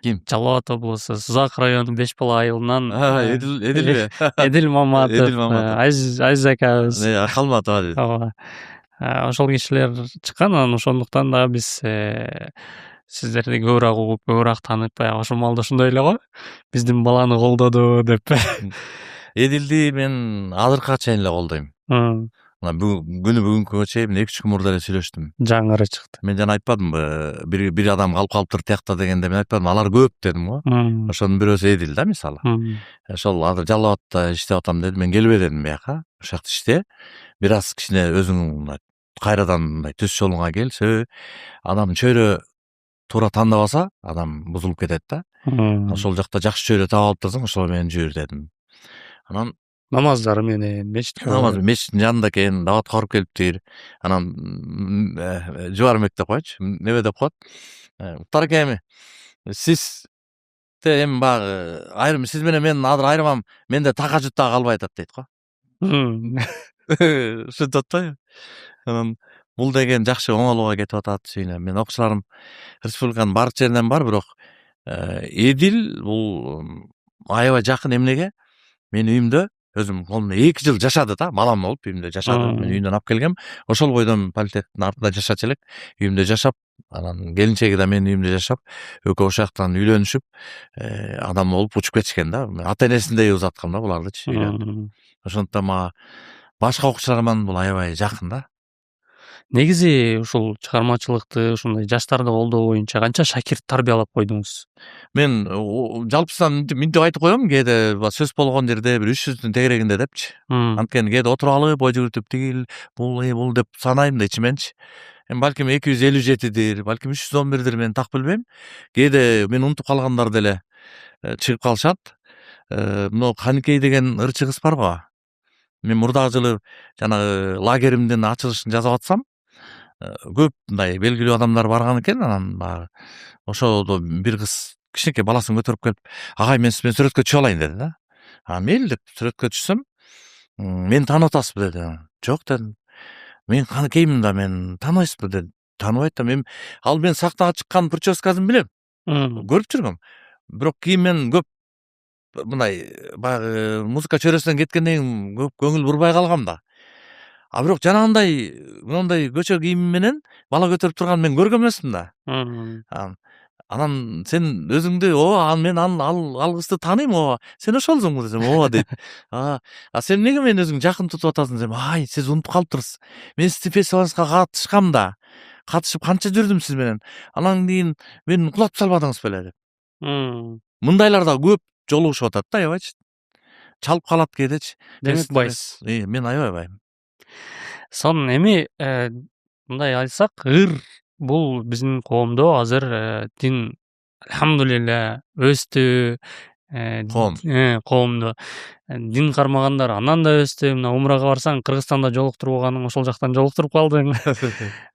ким? Жалал ата облусу Сузак району Бешбала айылынан Эдил Маматов, Азиз акабыз. Калматов. Ошол кишилер чыккан, анан ошондуктан дагы биз сиздерди көбүрөөк угуп, көбүрөөк таанып, баягы ошол маалда ошондой эле го. Биздин баланы колдоду деп. Эдилди мен азыркыга чейин эле колдойм. Бүгүнкүгө чейин 2-3 күн мурда эле сүйлөштүм. Жаңыры чыкты. Мен жана айтпадымбы, бир адам калып калыптыр тиякта дегенде мен айтпадым, алар көп дедим го. Ошонун бирөөсү Эдил да мисалы. Ошол азыр Жалал Абадта иштеп атам деди, мен келбей дедим бияка. Ошол жакта иште. Бир аз кичине өзүң кайрадан мындай түз жолуңа келсө, адам чөйрө туура тандабаса, адам бузулуп кетет да. Ошол жакта жакшы чөйрө таап алып турсаң, ошол менен жүр дедим. Анан намаздары менен мечиттин жанында экен, даватка барып келиптир. Анан жубармек деп койчу, небе деп коет. Уктар эми сиз эми баягы айрым сиз менен мен азыр айрымам, менде такажут да калбай атат дейт го. Ушинтип атпайбы? Анан бул деген жакшы оңолууга кетип атат сүйүнөм. Мен окуучуларым республиканын баардык жеринен бар, бирок Эдил бул аябай жакын эмнеге? Мен үйүмдө өзүм колумда 2 жыл жашады да, балам болуп үйүмдө жашады. Мен үйүнөн алып келгем. Ошол бойдон политехтин артында жашачу элек. Үйүмдө жашап, анан келинчеги да менин үйүмдө жашап, экөө ошол жактан үйлөнүшүп, адам болуп учуп кетишкен да. Ата энесиндей узаткам да булардычы үйлөнүп. Ошондуктан мага башка окуучуларыман бул аябай жакын да. Негизи ушул чыгармачылыкты, ушундай жаштарды колдоо боюнча канча шакирт тарбиялап койдуңуз? Мен жалпысынан мынтип айтып коем, кээде сөз болгон жерде бир 300-дүн тегерегинде депчи. Анткени кээде отуруп алып, ой жүгүртүп тигил, бул деп санайм да ичименчи. Балким 257-дир, балким 311-дир, мен так билбейм. Кээде мен унутуп калгандар деле чыгып калышат. Мына Каникей деген ырчы кыз бар го. Мен мурдагы жылы жанагы лагеримдин ачылышын жазып атсам, көп мындай белгилүү адамдар барган экен. Анан баягы ошодо бир кыз кичинекей баласын көтөрүп келип, агай мен сиз менен сүрөткө түшө алайын деди да. Мейли деп сүрөткө түшсөм, Мени таанып атасызбы деди. Жок дедим. Мен каныкеймин да, мен тааныбайсызбы деди. Тааныбайт да, мен ал мен сахнага чыккан прическасын билем. Көрүп жүргөм. Бирок кийин мен көп мындай баягы музыка чөйрөсүнөн кеткенден кийин көп көңүл бурбай калгам да. А бирок жанагындай мындай көчө кийим менен бала көтөрүп турганын мен көргөн эмесмин да. Анан сен өзүңдү мен ал кызды тааныйм, сен ошолсуңбу десем, ооба дейт. Сен эмнеге мени өзүң жакын тутуп атасың десем, сиз унутуп калыптырсыз. Мен сиздин фестивалыңызга катышкам да. Катышып канча жүрдүм сиз менен. Анан кийин мени кулатып салбадыңыз беле деп. Мындайлар да көп жолугушуп атат да, аябайчы. Чалып калат кээдечи. Демек байсыз. Мен аябай байым. Сонун эми мындай айтсак, ыр бул биздин коомдо азыр дин алхамдулилля өстү. Коомдо дин кармагандар андан да өстү. Мына умрага барсаң, Кыргызстанда жолуктурбаганың ошол жактан жолуктуруп калдың.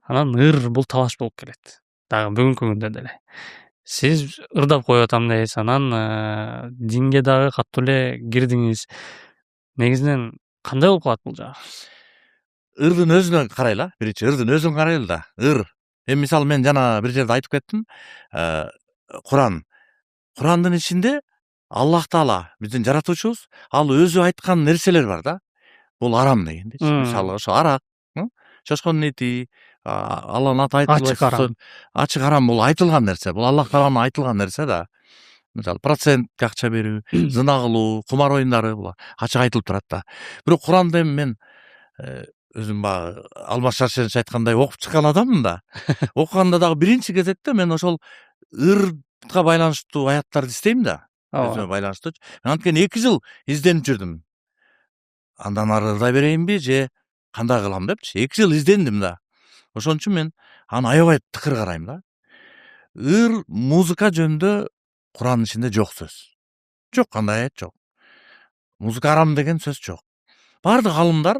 Анан ыр бул талаш болуп келет. Дагы бүгүнкү күндө деле. Сиз ырдап коюп атам дейсиз, анан динге дагы катуу эле кирдиңиз. Негизинен кандай болуп калат бул жагы? Ырдын өзүнө карайлы, биринчи ырдын өзүн карайлы да. Ыр. Эми мисалы мен жана бир жерде айтып кеттим. Курандын ичинде Аллах Таала, биздин жаратуучубуз, ал өзү айткан нерселер бар да. Бул арам дегендечи. Мисалы ошо арак, чочконун эти, Алланын аты айтылбайт. Ачык арам бул айтылган нерсе. Бул Аллах Тааланын айтылган нерсе да. Мисалы процентке акча берүү, зына кылуу, кумар оюндары бул ачык айтылып турат да. Бирок Куранды мен өзүм баягы Алмаз Шаршенович айткандай окуп чыккан адаммын да. Окуганда дагы биринчи кезекте мен ошол ырга байланыштуу аяттарды издейм да. Өзүмө байланыштуу. Анткени 2 жыл изденип жүрдүм. Андан ары ырдай берейинби же кандай кылам депчи. 2 жыл издендим да. Ошон үчүн мен аны аябай тыкыр карайм да. Ыр музыка жөнүндө Курандын ичинде жок сөз. Жок, кандай аят жок. Музыка арам деген сөз жок. Бардык алымдар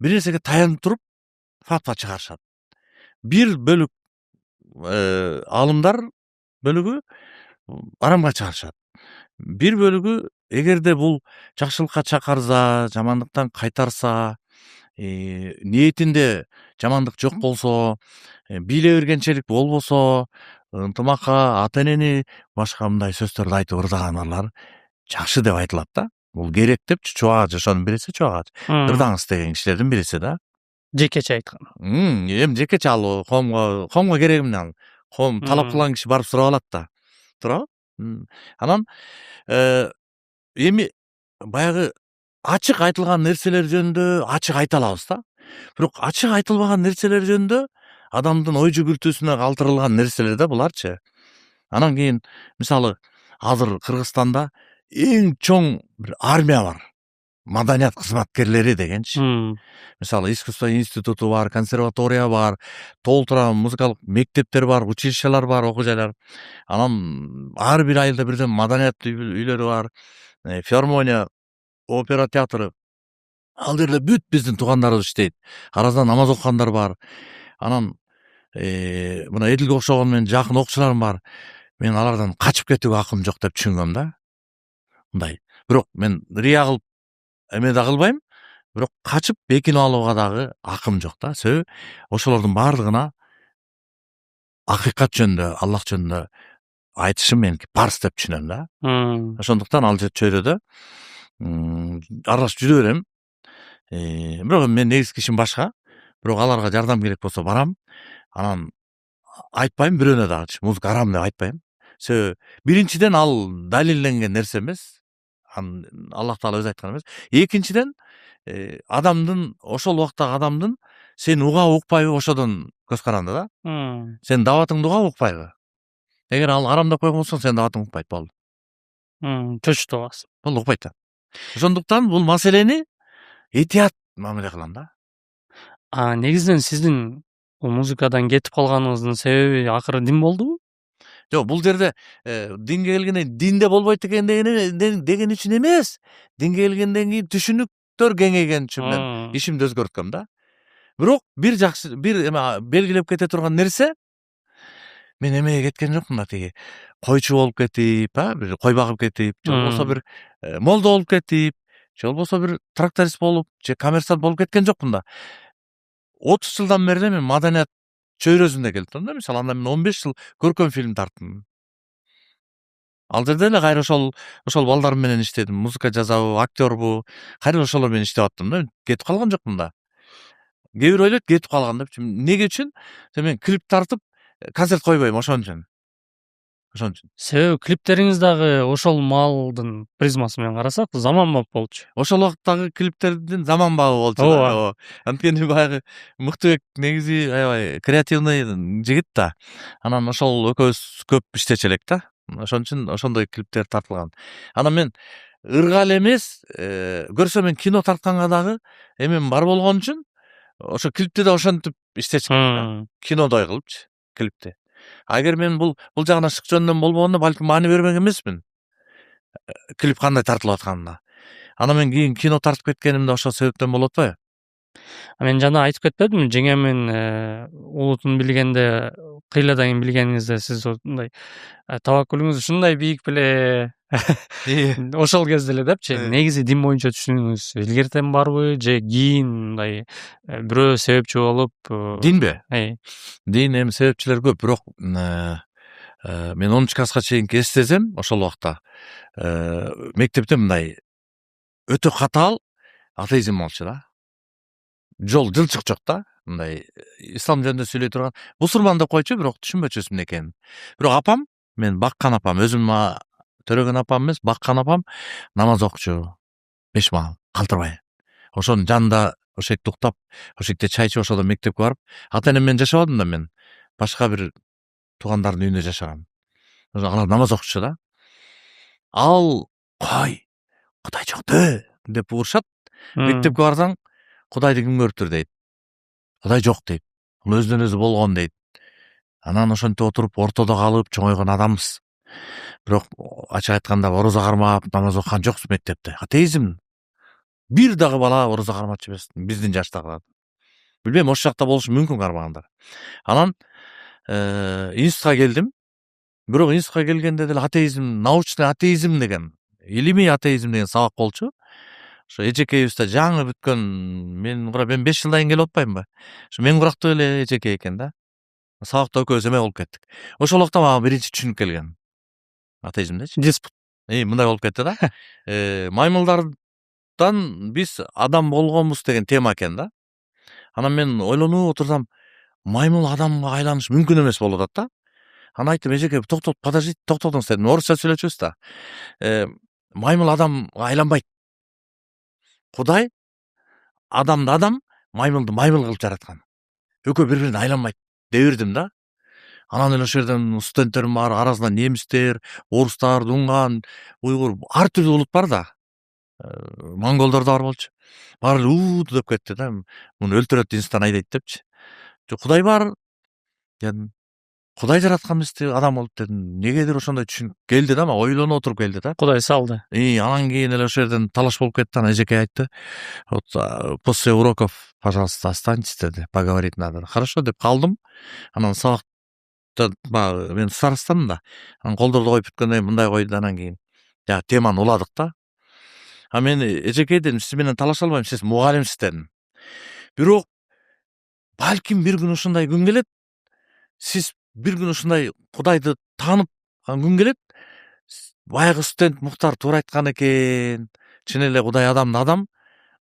бир нерсеге таянып туруп фатва чыгарышат. Бир бөлүк алымдар бөлүгү арамга чыгарышат. Бир бөлүгү эгерде бул жакшылыкка чакырса, жамандыктан кайтарса, ниетинде жамандык жок болсо, бийле бергенчелик болбосо, ынтымакка, ата энени башка мындай сөздөрдү айтып ырдаганарлар жакшы деп айтылат да. Бул керек депчи, чубагачы ошонун бириси чубагачы. Ырдаңыз деген кишилердин бириси да. Жекече айткан. Эми жекече ал коомго керек эмне ал? Коом талап кылган киши барып сурап алат да. Туурабы? Анан эми баягы ачык айтылган нерселер жөнүндө ачык айта алабыз да. Бирок ачык айтылбаган нерселер жөнүндө адамдын ой жүгүртүүсүнө калтырылган нерселер да буларчы. Анан кийин мисалы азыр Кыргызстанда эң чоң бир армия бар. Маданият кызматкерлери дегенчи. Мисалы искусство институту бар, консерватория бар, толтура музыкалык мектептер бар, училищелер бар, окуу жайлар. Анан ар бир айылда бирден маданият үйлөрү бар, филармония, опера театры. Ал жерде бүт биздин туугандарыбыз иштейт. Араздан намаз окугандар бар. Анан мына Эдилге окшогон менин жакын окуучуларым бар. Мен алардан качып кетүүгө акым жок деп түшүнгөм да. Мындай. Бирок мен рия кылып эме да кылбайм. Бирок качып бекинип алууга дагы акым жок да. Себеби ошолордун бардыгына акыйкат жөнүндө, Аллах жөнүндө айтышым меники парз деп түшүнөм да. Ошондуктан ал чөйрөдө аралашып жүрө берем. Бирок мен негизги ишим башка. Бирок аларга жардам керек болсо барам. Анан айтпайм бирөөнө дагычы. Музыка арам деп айтпайм. Себеби биринчиден ал далилденген нерсе эмес. Аллах Таала өзү айткан эмес. Экинчиден адамдын ошол убактагы адамдын сени угабы укпайбы ошодон көз каранды да. Сен даватыңды угабы укпайбы? Эгер ал арамдап койгон болсоң, сен даватың укпайт болду. Чөчүтүп аласың. Болду, укпайт да. Ошондуктан бул маселени этият мамиле кылам да. Негизинен сиздин музыкадан кетип калганыңыздын себеби акыры дин болдубу? Жок, бул жерде динге келгенде динде болбойт экен деген үчүн эмес. Динге келгенден кийин түшүнүктөр кеңейген үчүн мен ишимди өзгөрткөм да. Бирок бир белгилеп кете турган нерсе, мен эмеге кеткен жокмун, тиги койчу болуп кетип, бир кой багып кетип, же болбосо бир молдо болуп кетип, же болбосо бир тракторист болуп же коммерсант болуп кеткен жокмун да. 30 жылдан бери мен маданият чөйрөсүндө келип турдум да. Мисалы анда мен 15 жыл көркөм фильм тарттым. Ал жерде эле кайра ошол балдар менен иштедим. Музыка жазабы, актёрбу, кайра ошолор менен иштеп аттым да. Кетип калган жокмун да. Кээ бирөө ойлойт кетип калган депчи. Эмнеге үчүн? Мен клип тартып концерт койбойм ошон үчүн. Себеби клиптериңиз дагы ошол маалдын призмасы менен карасак заманбап болчу. Ошол убакыттагы клиптердин заманбабы болчу да. Ооба. Анткени баягы Мыктыбек негизи аябай креативный жигит да. Анан ошол экөөбүз көп иштечү элек да. Ошон үчүн ошондой клиптер тартылган. Анан мен ыргал эмес, көрсө мен кино тартканга дагы эмем бар болгон үчүн ошо клипти да ошентип иштечү да. Кинодой кылыпчы клипти. Агер мен бул жагына шык жөнүнөн болбогондо балким маани бермек эмесмин. Клип кандай тартылып атканына. Анан мен кийин кино тартып кеткеним да ошол себептен болуп атпайбы? Мен жана айтып кетпедимби, жеңемин улутун билгенде, кыйладан кийин билгениңизде сиз мындай табаккулуңуз ушундай бийик беле ошол кезде эле депчи. Негизи дин боюнча түшүнүүңүз илгертен барбы же кийин мындай бирөө себепчи болуп? Динби? Дин эми себепчилер көп, бирок мен 10 класска чейинки эстесем ошол убакта мектепте мындай өтө катаал атеизм болчу да. Жылчык жок да. Мындай ислам жөнүндө сүйлөй турган, мусулман деп койчу, бирок түшүнбөчүбүз эмне экенин. Бирок апам, мен баккан апам, өзүм төрөгөн апам эмес, баккан апам намаз окучу. 5 маал калтырбай. Ошонун жанында ошол жерде уктап, ошол жерде чай ичип, ошодон мектепке барып, ата энем менен жашабадым да мен. Башка бир туугандардын үйүндө жашагам. Алар намаз окучу да. Ал кой, Кудай жок деп урушат. Мектепке барсаң, Кудайды ким көрүптүр дейт. Кудай жок дейт. Ал өзүнөн өзү болгон дейт. Анан ошентип отуруп ортодо калып чоңойгон адамбыз. Бирок ачык айтканда орозо кармап намаз окуган жокпуз мектепте. Атеизм. Бир дагы бала орозо кармачу эмес биздин жаштагылар. Билбейм, ошол жакта болушу мүмкүн кармагандар. Анан институтка келдим. Бирок институтка келгенде деле атеизм, научный атеизм деген, илимий атеизм деген сабак болчу. Ошо эжекейибизде жаңы бүткөн, мен 5 жылдан кийин келип атпаймынбы? Ошо мен курактуу эле эжекей экен да. Сабакта экөөбүз эме болуп кеттик. Ошол убакта мага биринчи түшүнүк келген. Атеизмдечи. Диспут. Мындай болуп кетти да. Маймылдардан биз адам болгонбуз деген тема экен да. Анан мен ойлонуп отурсам, маймыл адамга айланыш мүмкүн эмес болуп атат да. Анан айттым, эжеке, подождите, токтотуңуз дедим. Орусча сүйлөчүбүз да. Маймыл адамга айланбайт. Кудай адамды адам, маймылды маймыл кылып жараткан. Экөө бири-бирине айланбайт деп бердим да. Анан эле ошол жерден студенттерим бар, арасында немистер, орустар, дунган, уйгур, ар түрдүү улут бар да. Монголдор да бар болчу. Баары эле деп кетти да. Муну өлтүрөт, инстан айдайт депчи. Кудай бар дедим. Кудай жараткан эмести адам болуп дедим. Негедир ошондой түшүнүк келди да, мага ойлоно отуруп келди да. Кудай салды. Анан кийин эле ошол жерден талаш болуп кетти. Анан эжекей айтты. Вот после уроков, пожалуйста, останьтесь деди. Поговорить надо. Хорошо деп калдым. Анан сабакта мен старостамын да. Анан колдорду коюп бүткөндөн кийин мындай койду, анан кийин теманы уладык да. Мен эжекей дедим, сиз менен талаша албайм, сиз мугалимсиз дедим. Бирок балким бир күн ушундай күн келет. Сиз бир күн ушундай Кудайды таанып күн келет. Баягы студент Муктар туура айткан экен. Чын эле Кудай адамды адам,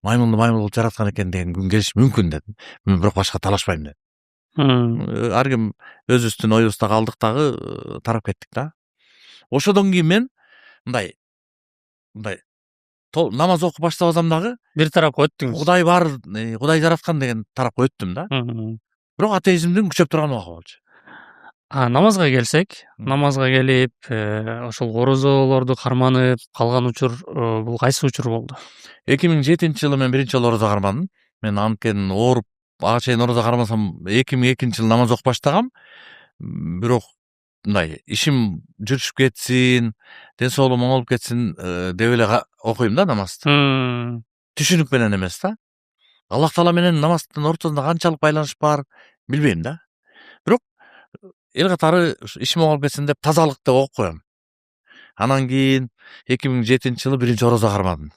маймылды маймыл кылып жараткан экен деген күн келиши мүмкүн дедим. Мен бирок башка талашпайм дедим. Ар ким өзүбүздүн оюбузда калдык дагы тарап кеттик да. Ошодон кийин мен мындай намаз окуп баштабасам дагы бир тарапка өттүңүз. Кудай бар, Кудай жараткан деген тарапка өттүм да. Бирок атеизмдин күчөп турган убагы болчу. Намазга келсек, намазга келип, ошол орозолорду карманып калган учур бул кайсы учур болду? 2007-жылы мен биринчи жолу орозо кармадым. Мен анткени ооруп, ага чейин орозо кармасам 2002-жылы намаз окуп баштагам. Бирок мындай ишим жүрүшүп кетсин, ден соолугум оңолуп кетсин деп эле окуйм да намазды. Түшүнүк менен эмес да. Аллах Таала менен намаздын ортосунда канчалык байланыш бар билбейм да. Бирок эл катары ишим оңолуп кетсин деп тазалык деп окуп коем. Анан кийин 2007-жылы биринчи орозо кармадым.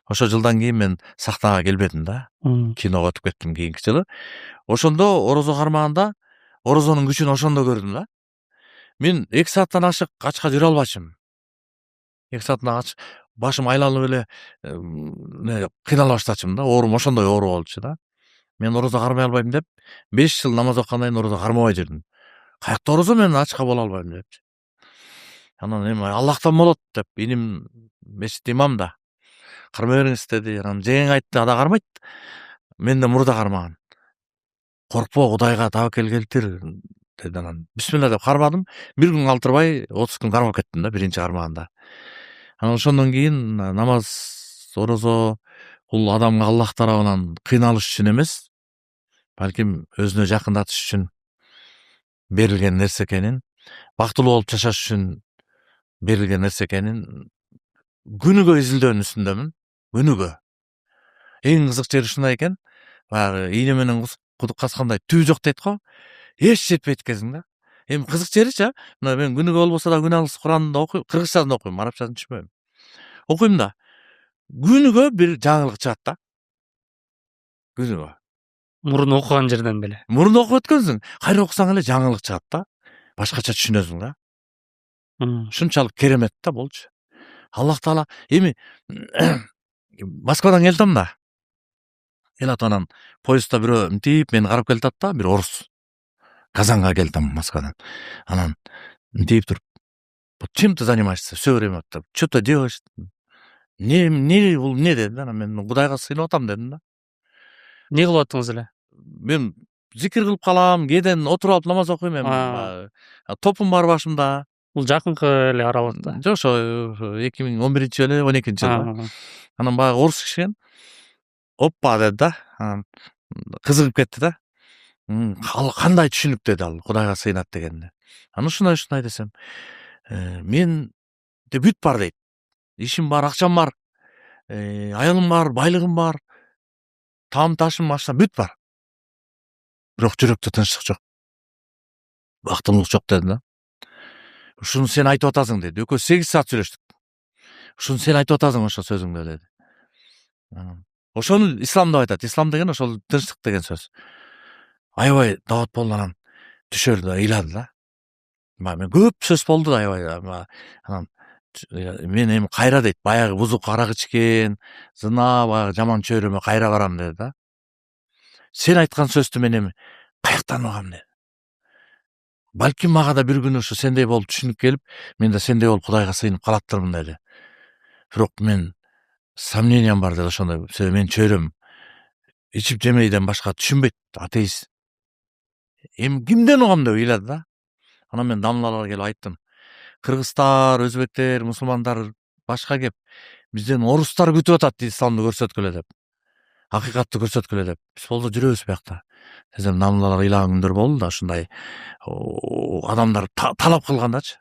Ошо жылдан кийин мен сахнага келбедим да. Киного өтүп кеттим кийинки жылы. Ошондо орозо кармаганда орозонун күчүн ошондо көрдүм да. Мен 2 сааттан ашык ачка жүрө албачым. 2 сааттан башым айланып эле кыйнала баштачым да. Оорум ошондой оор болчу да. Мен орозо кармай албайм деп 5 жыл намаз окугандан кийин орозо кармабай жүрдүм. Каякта орозо мен ачка боло албайм депчи. Анан эми Аллахтан болот деп иним мечитте имам да. Кармай бериңиз деди. Анан жеңең айтты, ада кармайт. Менден мурда кармаган. Коркпо, Кудайга табакел келтир деди. Анан бисмилла деп кармадым. Бир күн калтырбай 30 күн кармап кеттим да, биринчи кармаганда. Анан ошондон кийин намаз, орозо бул адамга Аллах тарабынан кыйналыш үчүн эмес, балким өзүнө жакындатыш үчүн берилген нерсе экенин, бактылуу болуп жашаш үчүн берилген нерсе экенин күнүгө изилдөөнүн үстүндөмүн. Күнүгө. Эң кызык жери ушундай экен. Баягы ийне менен кудук каскандай түбү жок дейт го. Эч жетпейт экенсиң да. Эми кызык жеричи, мына мен күнүгө болбосо да күнө алыс Куранды окуйм, кыргызчасын окуйм, арабчасын түшүнбөйм. Окуйм да. Күнүгө бир жаңылык чыгат да. Күнүгө. Мурун окуган жерден беле. Мурун окуп өткөнсүң, кайра окусаң эле жаңылык чыгат да. Башкача түшүнөсүң да. Ушунчалык керемет да болчу. Аллах Таала эми Москвадан келдим да. Келат анан поездда бирөө мынтип мени карап келатат да, бир орус. Казанга келдим Москвадан. Анан мынтип туруп, вот чем ты занимаешься все время? Что-то делаешь? Бул эмне деди. Анан мен Кудайга сыйынып атам дедим да. Не кылып аттыңыз эле? Мен зикир кылып калам, кээден отуруп алып намаз окуйм эми. Топум бар башымда. Бул жакынкы эле аралыкта. Жок, ошо 2011-жылы, 12-жылы. Анан баягы орус киши экен. Оппа деди да. Анан кызыгып кетти да. Кандай түшүнүк деди ал Кудайга сыйынат дегенди. Анан ушундай десем, менде бүт бар дейт. Ишим бар, акчам бар, аялым бар, байлыгым бар, таам ташым, ашам бүт бар. Бирок жүрөктө тынчтык жок. Бактылуулук жок деди да. Ушуну сен айтып атасың деди. Экөөбүз 8 саат сүйлөштүк. Ушуну сен айтып атасың ошо сөзүңдө деди. Ошону ислам деп айтат. Ислам деген ошол тынчтык деген сөз. Аябай дават болду, анан түшөрдү, ыйлады да. Мен көп сөз болду да аябай. Анан мен эми кайра дейт, баягы бузук арак ичкен, зына, баягы жаман чөйрөмө кайра барам деди да. Сен айткан сөздү мен эми каяктан угам деди. Балким мага да бир күнү ушу сендей болуп түшүнүк келип, мен да сендей болуп Кудайга сыйынып калаттырмын деди. Бирок мен сомнениям бар деди ошондой. Мен чөйрөм ичип жемейден башка түшүнбөйт, атеист. Эми кимден угам деп ыйлады да. Анан мен дамлаларга келип айттым. Кыргыздар, өзбектер, мусулмандар башка кеп, бизден орустар күтүп атат исламды көрсөткүлө деп. Акыйкатты көрсөткүлө деп. Биз болсо жүрөбүз биякта. Десем дамлалар ыйлаган күндөр болду да, ушундай адамдар талап кылгандачы.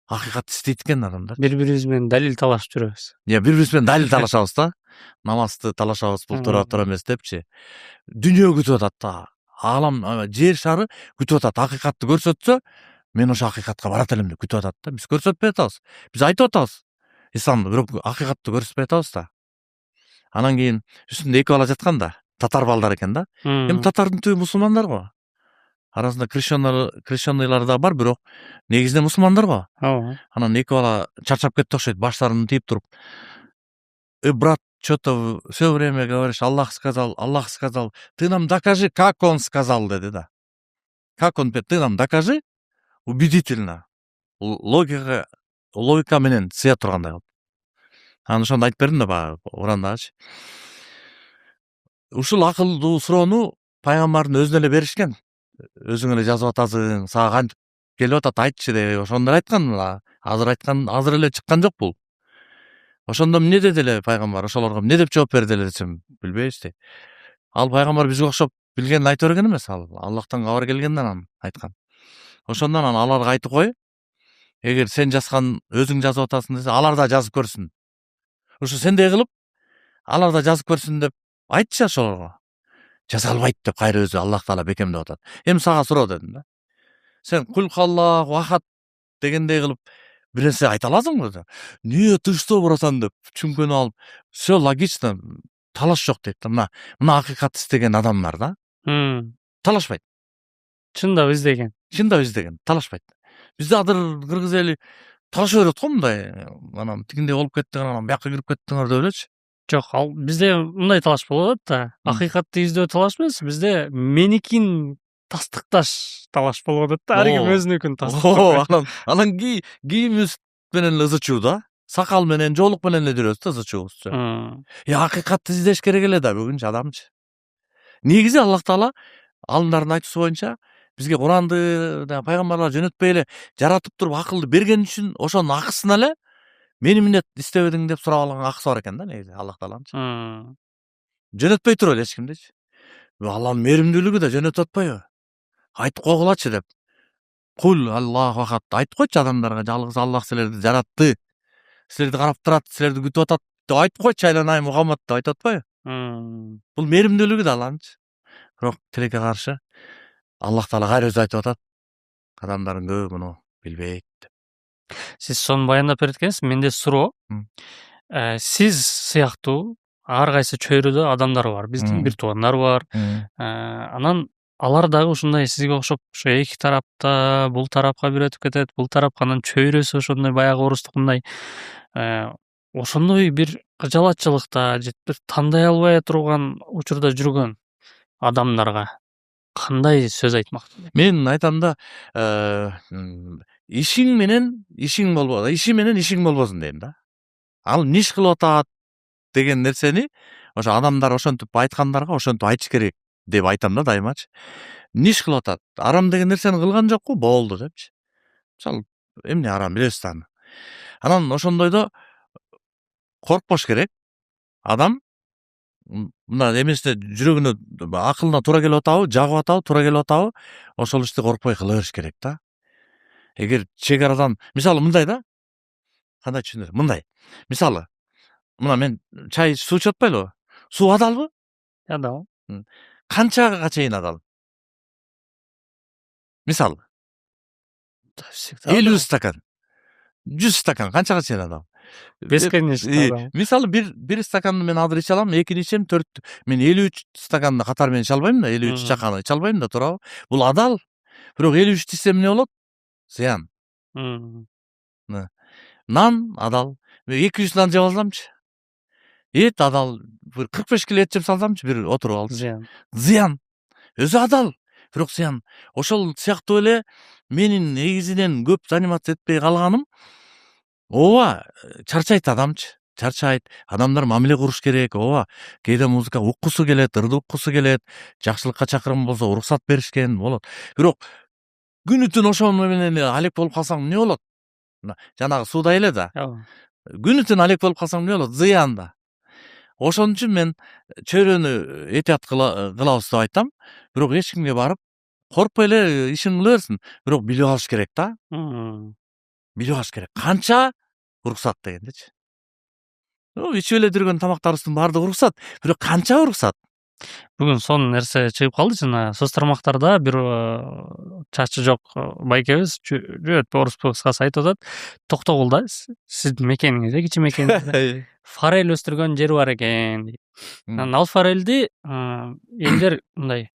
Акыйкатты истейт экен адамдар. Бири-бирибиз менен далил талашып жүрөбүз. Бири-бирибиз менен далил талашабыз да. Намазды талашабыз, бул туура эмес депчи. Дүйнө күтүп атат да. Алам, жер шары күтүп атат. Акыйкатты көрсөтсө, мен ошо акыйкатка барат элем деп күтүп атат да. Биз көрсөтпөй атабыз. Биз айтып атабыз. Исламды, бирок акыйкатты көрсөтпөй атабыз да. Анан кийин үстүндө 2 бала жаткан да. Татар балдар экен да. Эми татардын түбү мусулмандар го. Арасында крещенныйлар да бар, бирок негизинен мусулмандар го. Анан 2 бала чарчап кетти окшойт, баштарын тип туруп. Брат, что-то все время говоришь, Аллах сказал, ты нам докажи, как он сказал, деди да. Как он, ты нам докажи, убедительно. Логика менен сыя тургандай кылып. Анан ошондо айтып бердим да баягы Урандагычы. Ушул акылдуу суроону пайгамбардын өзүнө эле беришкен. Өзүң эле жазып атасың, сага кантип келип атат, айтчы деп ошондор айткан. Азыр эле чыккан жок бул. Ошондо эмне деди эле пайгамбар? Ошолорго эмне деп жооп берди эле десем, билбейбиз дейт. Ал пайгамбар бизге окшоп билгенин айта берген эмес, ал Аллахтан кабар келгенден анан айткан. Ошондон анан аларга айтып кой. Эгер сен жазган, өзүң жазып атасың десе, алар да жазып көрсүн. Ушу сендей кылып, алар да жазып көрсүн деп айтчы ошолорго. Жаза албайт деп кайра өзү Аллах Таала бекемдеп атат. Эми сага суроо дедим да. Сен кул халлаху ахад дегендей кылып бир нерсе айта аласыңбы? Эмне ты что барасың деп чүңкөнүп алып, все логично, талаш жок дейт да. Мына акыйкатты издеген адамдар да. Талашпайт. Чындап издеген. Чындап издеген, талашпайт. Бизде азыр кыргыз эли талаша берет го мындай. Анан тигиндей болуп кеттиңер, анан бияка кирип кеттиңер деп элечи. Жок, ал бизде мындай талаш болот да. Акыйкатты издөө талаш эмес, бизде меникин тастыкташ талаш болуп атат да. Ар ким өзүнүкүн тастыктап. Анан кийимибиз менен эле ызычуу да. Сакал менен, жоолук менен эле жүрөбүз да ызычуубузчу. Акыйкатты издеш керек эле да бүгүнчү адамчы. Негизи Аллах Таала алымдардын айтуусу боюнча бизге Куранды, пайгамбарлар жөнөтпөй эле жаратып туруп акылды берген үчүн ошонун акысына эле мени эмне истебедиң деп сурап алган акысы бар экен да негизи Аллах Тааланын. Жөнөтпөй туруп эле эч кимдичи. Алланын мээримдүүлүгү да жөнөтүп атпайбы? Айтып койгулачы деп. Кул Аллаху ахад айтып койчу адамдарга, жалгыз Аллах силерди жаратты. Силерди карап турат, силерди күтүп атат деп айтып койчу, айланайын Мухаммад деп айтып атпайбы? Бул мээримдүүлүгү да Алланычы. Бирок тилекке каршы Аллах Таала кайра өзү айтып атат. Адамдардын көбү муну билбейт деп. Сиз сону баяндап берет экенсиз. Менде суроо. Сиз сыяктуу ар кайсы чөйрөдө адамдар бар. Биздин бир туугандар бар. Анан алар дагы ушундай сизге окшоп ошо эки тарапта, бул тарапка бир өтүп кетет, бул тарапка, анан чөйрөсү ошондой баягы орустукундай ошондой бир кыжалатчылыкта же бир тандай албай турган учурда жүргөн адамдарга кандай сөз айтмакчы? Мен айтам да, ишиң менен ишиң болбосун, иши менен ишиң болбосун дейм да. Ал эмне иш кылып атат деген нерсени ошо адамдар ошентип айткандарга ошентип айтыш керек деп айтам да дайымачы. Эмне иш кылып атат? Арам деген нерсени кылган жокпу? Болду депчи. Мисалы, эмне арам билебиз да аны. Анан ошондойдо коркпош керек. Адам мына эмесине жүрөгүнө, акылына туура келип атабы, жагып атабы, туура келип атабы, ошол ишти коркпой кыла бериш керек да. Эгер чек арадан, мисалы мындай да, кандай түшүнөт? Мындай. Мисалы, мына мен чай суу ичип атпайлыбы? Суу адалбы? Адал. Канчага чейин адал? Мисалы, 50 стакан, 100 стакан канчага чейин адал? Бесконечно адал. Мисалы, бир стаканды мен азыр иче алам, экини ичем, мен 53 стаканды катар менен иче албайм да, 53 чаканы иче албайм да, туурабы? Бул адал. Бирок 53 ичсем эмне болот? Зыян. Нан адал. 200 нан жеп алсамчы? Эт адал. Бир 45 кило эт жеп салсамчы, бир отуруп алчы? Зыян. Өзү адал. Бирок зыян. Ошол сыяктуу эле менин негизинен көп заниматься этпей калганым, ооба, чарчайт адамчы. Чарчайт. Адамдар мамиле куруш керек. Ооба, кээде музыка уккусу келет, ырды уккусу келет. Жакшылыкка чакырым болсо уруксат беришкен болот. Бирок күнү түн ошол менен алек болуп калсаң эмне болот? Жанагы суудай эле да. Күнү түн алек болуп калсаң эмне болот? Зыян да. Ошон үчүн мен чөйрөнү этият кылабыз деп айтам. Бирок эч кимге барып коркпой эле ишин кыла берсин. Бирок билип алыш керек да. Билип алыш керек. Канча уруксат дегендечи. Ичип эле жүргөн тамактарыбыздын баардыгы уруксат. Бирок канча уруксат? Бүгүн сонун нерсе чыгып калды жана соц тармактарда бир чачы жок байкебиз жөнөтпөй оруспу кыскасы айтып атат. Токтогулда сиздин мекениңиз, кичи мекениңизде форель өстүргөн жер бар экен дейт. Анан ал форельди элдер мындай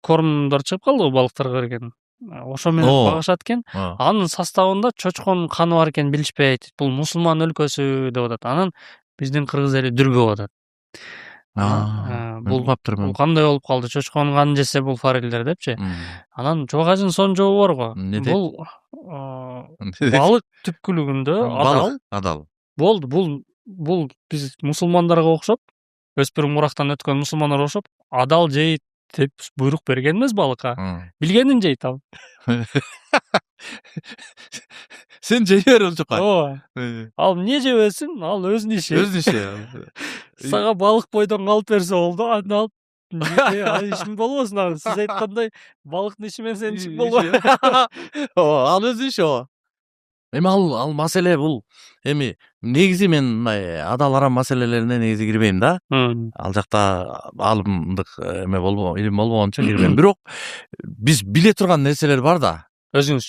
кормдор чыгып калдыбы балыктарга берген. Ошо менен багышат экен. Анын составында чочконун каны бар экенин билишпейт. Бул мусулман өлкөсү деп атат. Анан биздин кыргыз эли дүрбөп атат. Бул кандай болуп калды? Чочконун канын жесе бул форельдер депчи. Анан жогажын сонун жообу барго. Бул балык түпкүлүгүндө адал. Болду, бул биз мусулмандарга окшоп, өспүрүм урактан өткөн мусулмандарга окшоп, адал жейт деп буйрук берген эмес балыкка. Билгенин жейт ал. Сен жей бер ол жака. Ооба. Ал эмне жебесин? Ал өзүнүн иши. Өзүнүн иши. Сага балык бойдон калып берсе болду, аны алып ишин болбосун ал. Сиз айткандай балыктын иши менен сенин ишиң болбойт. Ооба, ал өзүнүн иши ооба. Эми ал маселе бул эми негизи мен мындай адал арам маселелерине негизи кирбейм да. Ал жакта алымдык эме илим болбогончо кирбейм. Бирок биз биле турган нерселер бар да. өзүңүз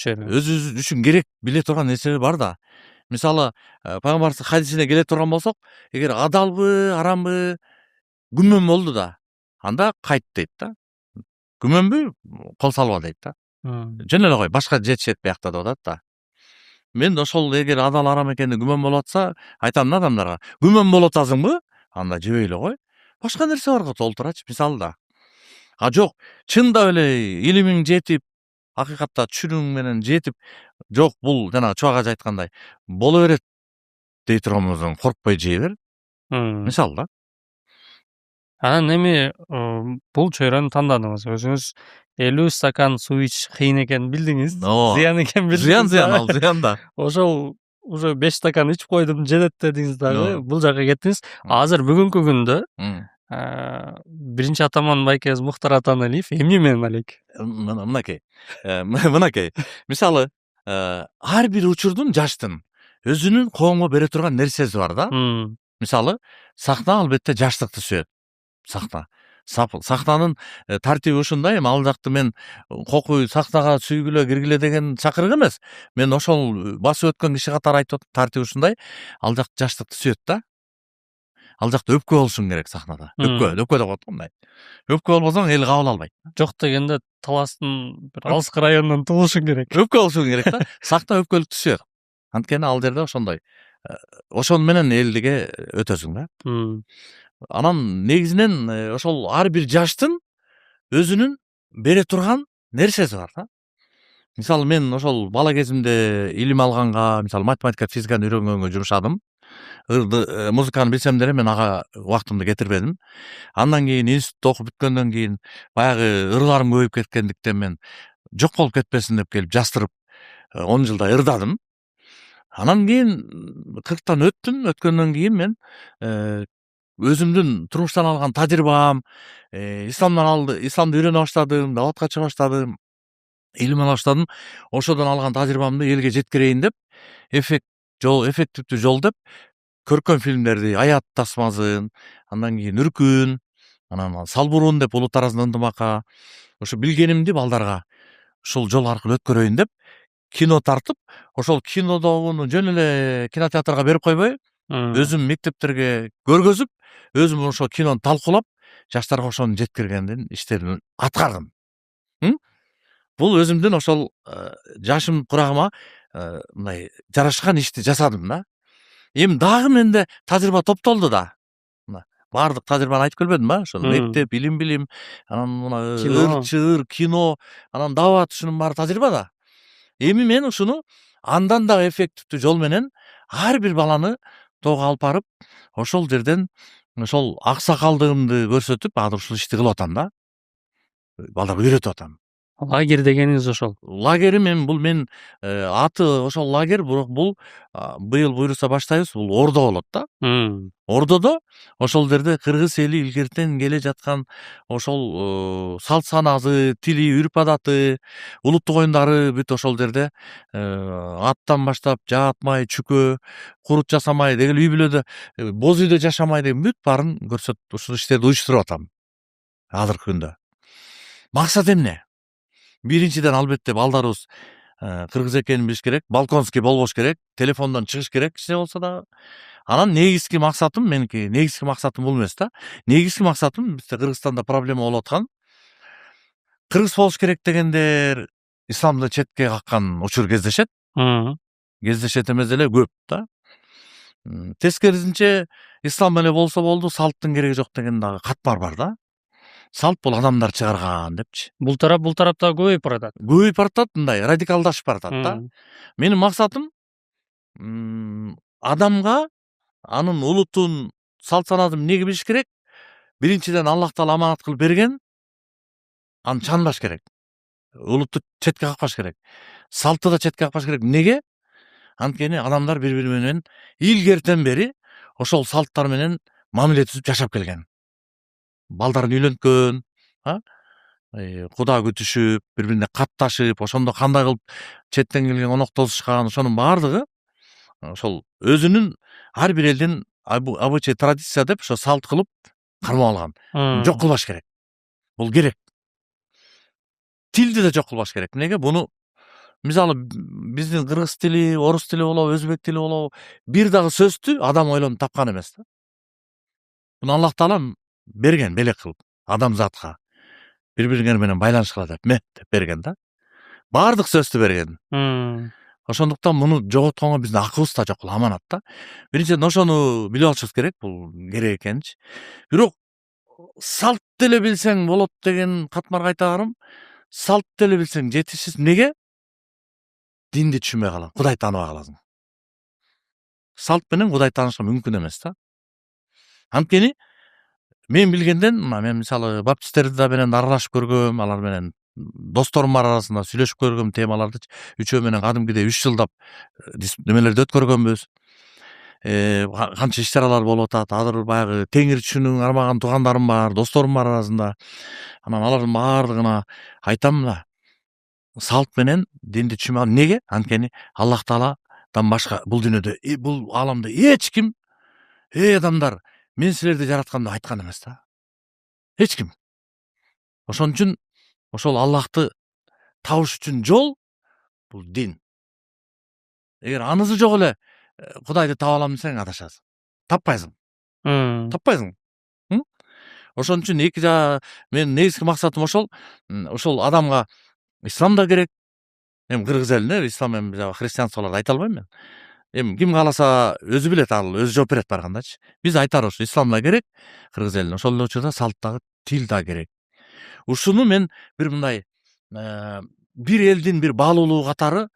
үчүн керек биле турган нерселер бар да. Мисалы, пайгамбардын хадисине келе турган болсок, эгер адалбы, арамбы күмөн болду да, анда кайт дейт да. Күмөнбү, кол салба дейт да. Жөн эле кой, башка жетишет биякта деп атат да. Мен ошол эгер адал арам экени күмөн болуп атса, айтам да адамдарга, күмөн болуп атасыңбы? Анда жебей эле кой. Башка нерсе барга толтурачы, мисалы да. А жок, чындап эле илимиң жетип, акыйкатта түшүнүүң менен жетип, жок бул жанагы Чубак ажы айткандай боло берет дей турганыбыздан коркпой жей бер. Мисалы да. Анан эми бул чөйрөнү тандадыңыз. Өзүңүз 50 стакан суу ичиш кыйын экенин билдиңиз. Зыян экенин билдиңиз. Зыян, ал зыян да. Ошол уже 5 стакан ичип койдум, жетет дедиңиз дагы, бул жака кеттиңиз. Азыр бүгүнкү күндө биринчи атаман байкебиз Мухтар Атаналиев эмне менен алек? Мынакей. Мынакей. Мисалы, ар бир учурдун жаштын өзүнүн коомго бере турган нерсеси бар да. Мисалы, сахна албетте жаштыкты сүйөт. Сахнанын тартиби ушундай. Эми ал жакты мен кокуй сахнага сүйгүлө киргиле деген чакырык эмес. Мен ошол басып өткөн киши катары айтып атам, тартиби ушундай. Ал жак жаштыкты сүйөт да. Ал жакта өпкө болушуң керек сахнада. Өпкө деп коет го мындай. Өпкө болбосоң эл кабыл албайт. Жок дегенде таластын бир алыскы районунан туулушуң керек. Өпкө болушуң керек да. Сахна өпкөлүктү сүйөт. Анткени ал жерде ошондой. Ошону менен элдиге өтөсүң да. Анан негизинен ошол ар бир жаштын өзүнүн бере турган нерсеси бар да. Мисалы, мен ошол бала кезимде илим алганга, мисалы математика, физиканы үйрөнгөнгө жумшадым. Музыканы билсем деле мен ага убактымды кетирбедим. Андан кийин институтта окуп бүткөндөн кийин баягы ырларым көбөйүп кеткендиктен мен жок болуп кетпесин деп келип жастырып 10 жылдай ырдадым. Анан кийин 40тан өткөндөн кийин мен өзүмдүн турмуштан алган тажрыйбам, исламды үйрөнө баштадым, даватка чыга баштадым, илим ала баштадым. Ошодон алган тажрыйбамды элге жеткирейин деп, эффективдүү жол деп көркөм фильмдерди, Аят тасмасын, андан кийин Үркүн, анан Салбурун деп улут арасында ындымакка, ошо билгенимди балдарга ушул жол аркылуу өткөрөйүн деп кино тартып, ошол кинодогуну жөн эле кинотеатрга берип койбой, өзүм мектептерге көргөзүп, өзүм ошол кинону талкуулап, жаштарга ошону жеткиргендин иштерин аткардым. Бул өзүмдүн ошол жашым курагыма мындай жарашкан ишти жасадым да. Эми дагы менде тажрыйба топтолду да. Баардык тажрыйбаны айтып келбедим ба? Ошол мектеп, билим, анан мына ыр-чыр, кино, анан дават, ушунун баары тажрыйба да. Эми мен ушуну андан дагы эффективдүү жол менен ар бир баланы того алып барып, ошол жерден ошол аксакалдыгымды көрсөтүп, азыр ушул ишти кылып атам да. Балдарга үйрөтүп атам. Лагерь дегениңиз ошол. Лагерь мен аты ошол лагерь, бирок бул быйыл буйруса баштайбыз, бул Ордо болот да. Ордодо ошол жерде кыргыз эли илгертен келе жаткан ошол салт санасы, тили, үрп адаты, улуттук оюндары бүт ошол жерде аттан баштап жаатмай, чүкө, курут жасамай, деги үй бүлөдө боз үйдө жашамай деген бүт баарын көрсөтүп, ушул иштерди уюштуруп атам азыркы күндө. Максат эмне? Биринчиден албетте балдарыбыз кыргыз экенин билиш керек, балконский болбош керек, телефондон чыгыш керек кичине болсо дагы. Анан негизги максатым, меники негизги максатым бул эмес да. Негизги максатым бизде Кыргызстанда проблема болуп аткан. Кыргыз болуш керек дегендер исламды четке каккан учур кездешет. Кездешет эмес эле көп да. Тескерисинче ислам эле болсо болду, салттын кереги жок деген дагы катмар бар да. Салт бул адамдар чыгарган депчи. Бул тарапта көбөйүп баратат. Көбөйүп баратат, мындай радикалдашып баратат да. Менин максатым адамга анын улутун, салт санасын эмнеге билиш керек? Биринчиден Аллах Таала аманат кылып берген, аны чанбаш керек. Улутту четке какпаш керек. Салтты да четке какпаш керек. Эмнеге? Анткени адамдар бири-бири менен илгертен бери ошол салттар менен мамиле түзүп жашап келген. Балдарын үйлөнткөн, Куда күтүшүп, бири-бирине катташып, ошондо кандай кылып четтен келген конок тосушкан, ошонун баардыгы ошол өзүнүн ар бир элдин обычай традиция деп ошо салт кылып кармап алган. Жок кылбаш керек. Бул керек. Тилди да жок кылбаш керек. Эмнеге? Буну мисалы биздин кыргыз тили, орус тили болобу, өзбек тили болобу, бир дагы сөздү адам ойлонуп тапкан эмес да. Буну Аллах Таала берген белек кылып адамзатка. Бири-бири менен байланышкыла деп берген да. Баардык сөздү берген. Ошондуктан муну жоготконго биздин акыбыз да жок, бул аманат да. Биринчиден ошону билип алышыбыз керек, бул керек экенинчи. Бирок салт деле билсең болот деген катмарга айта барам. Салт деле билсең жетишсиз. Неге? Динди түшүнбөй калам, Кудайды тааныбай каласың. Салт менен Кудайды таанышка мүмкүн эмес да. Анткени мен билгенден, мен мисалы баптисттерди менен аралашып көргөм, алар менен досторум бар арасында сүйлөшүп көргөм темаларды. Үчөө менен кадимкидей 3 жылдап немелерди өткөргөнбүз. Канча иш-чаралар болуп атат. Азыр баягы теңир түшүнүүгүн армаган туугандарым бар, досторум бар арасында. Анан алардын баардыгына айтам да, салт менен динди түшүнбөй. Неге? Анткени Аллах Тааладан башка бул дүйнөдө, бул ааламда эч ким, адамдар, мен силерди жараткам деп айткан эмес да. Эч ким. Ошон үчүн ошол Аллахты табыш үчүн жол бул дин. Эгер анысы жок эле Кудайды таба алам десең адашасың. Таппайсың. Таппайсың. Ошон үчүн мен негизги максатым ошол адамга ислам да керек. Кыргыз элине ислам христианстволорду айта албайм мен. Ким кааласа өзү билет, ал өзү жооп берет баргандачы. Биз айтар ушу ислам да керек кыргыз элине. Ошол эле учурда салт дагы, тил да керек. Ушуну мен бир мындай бир элдин бир баалуулугу катары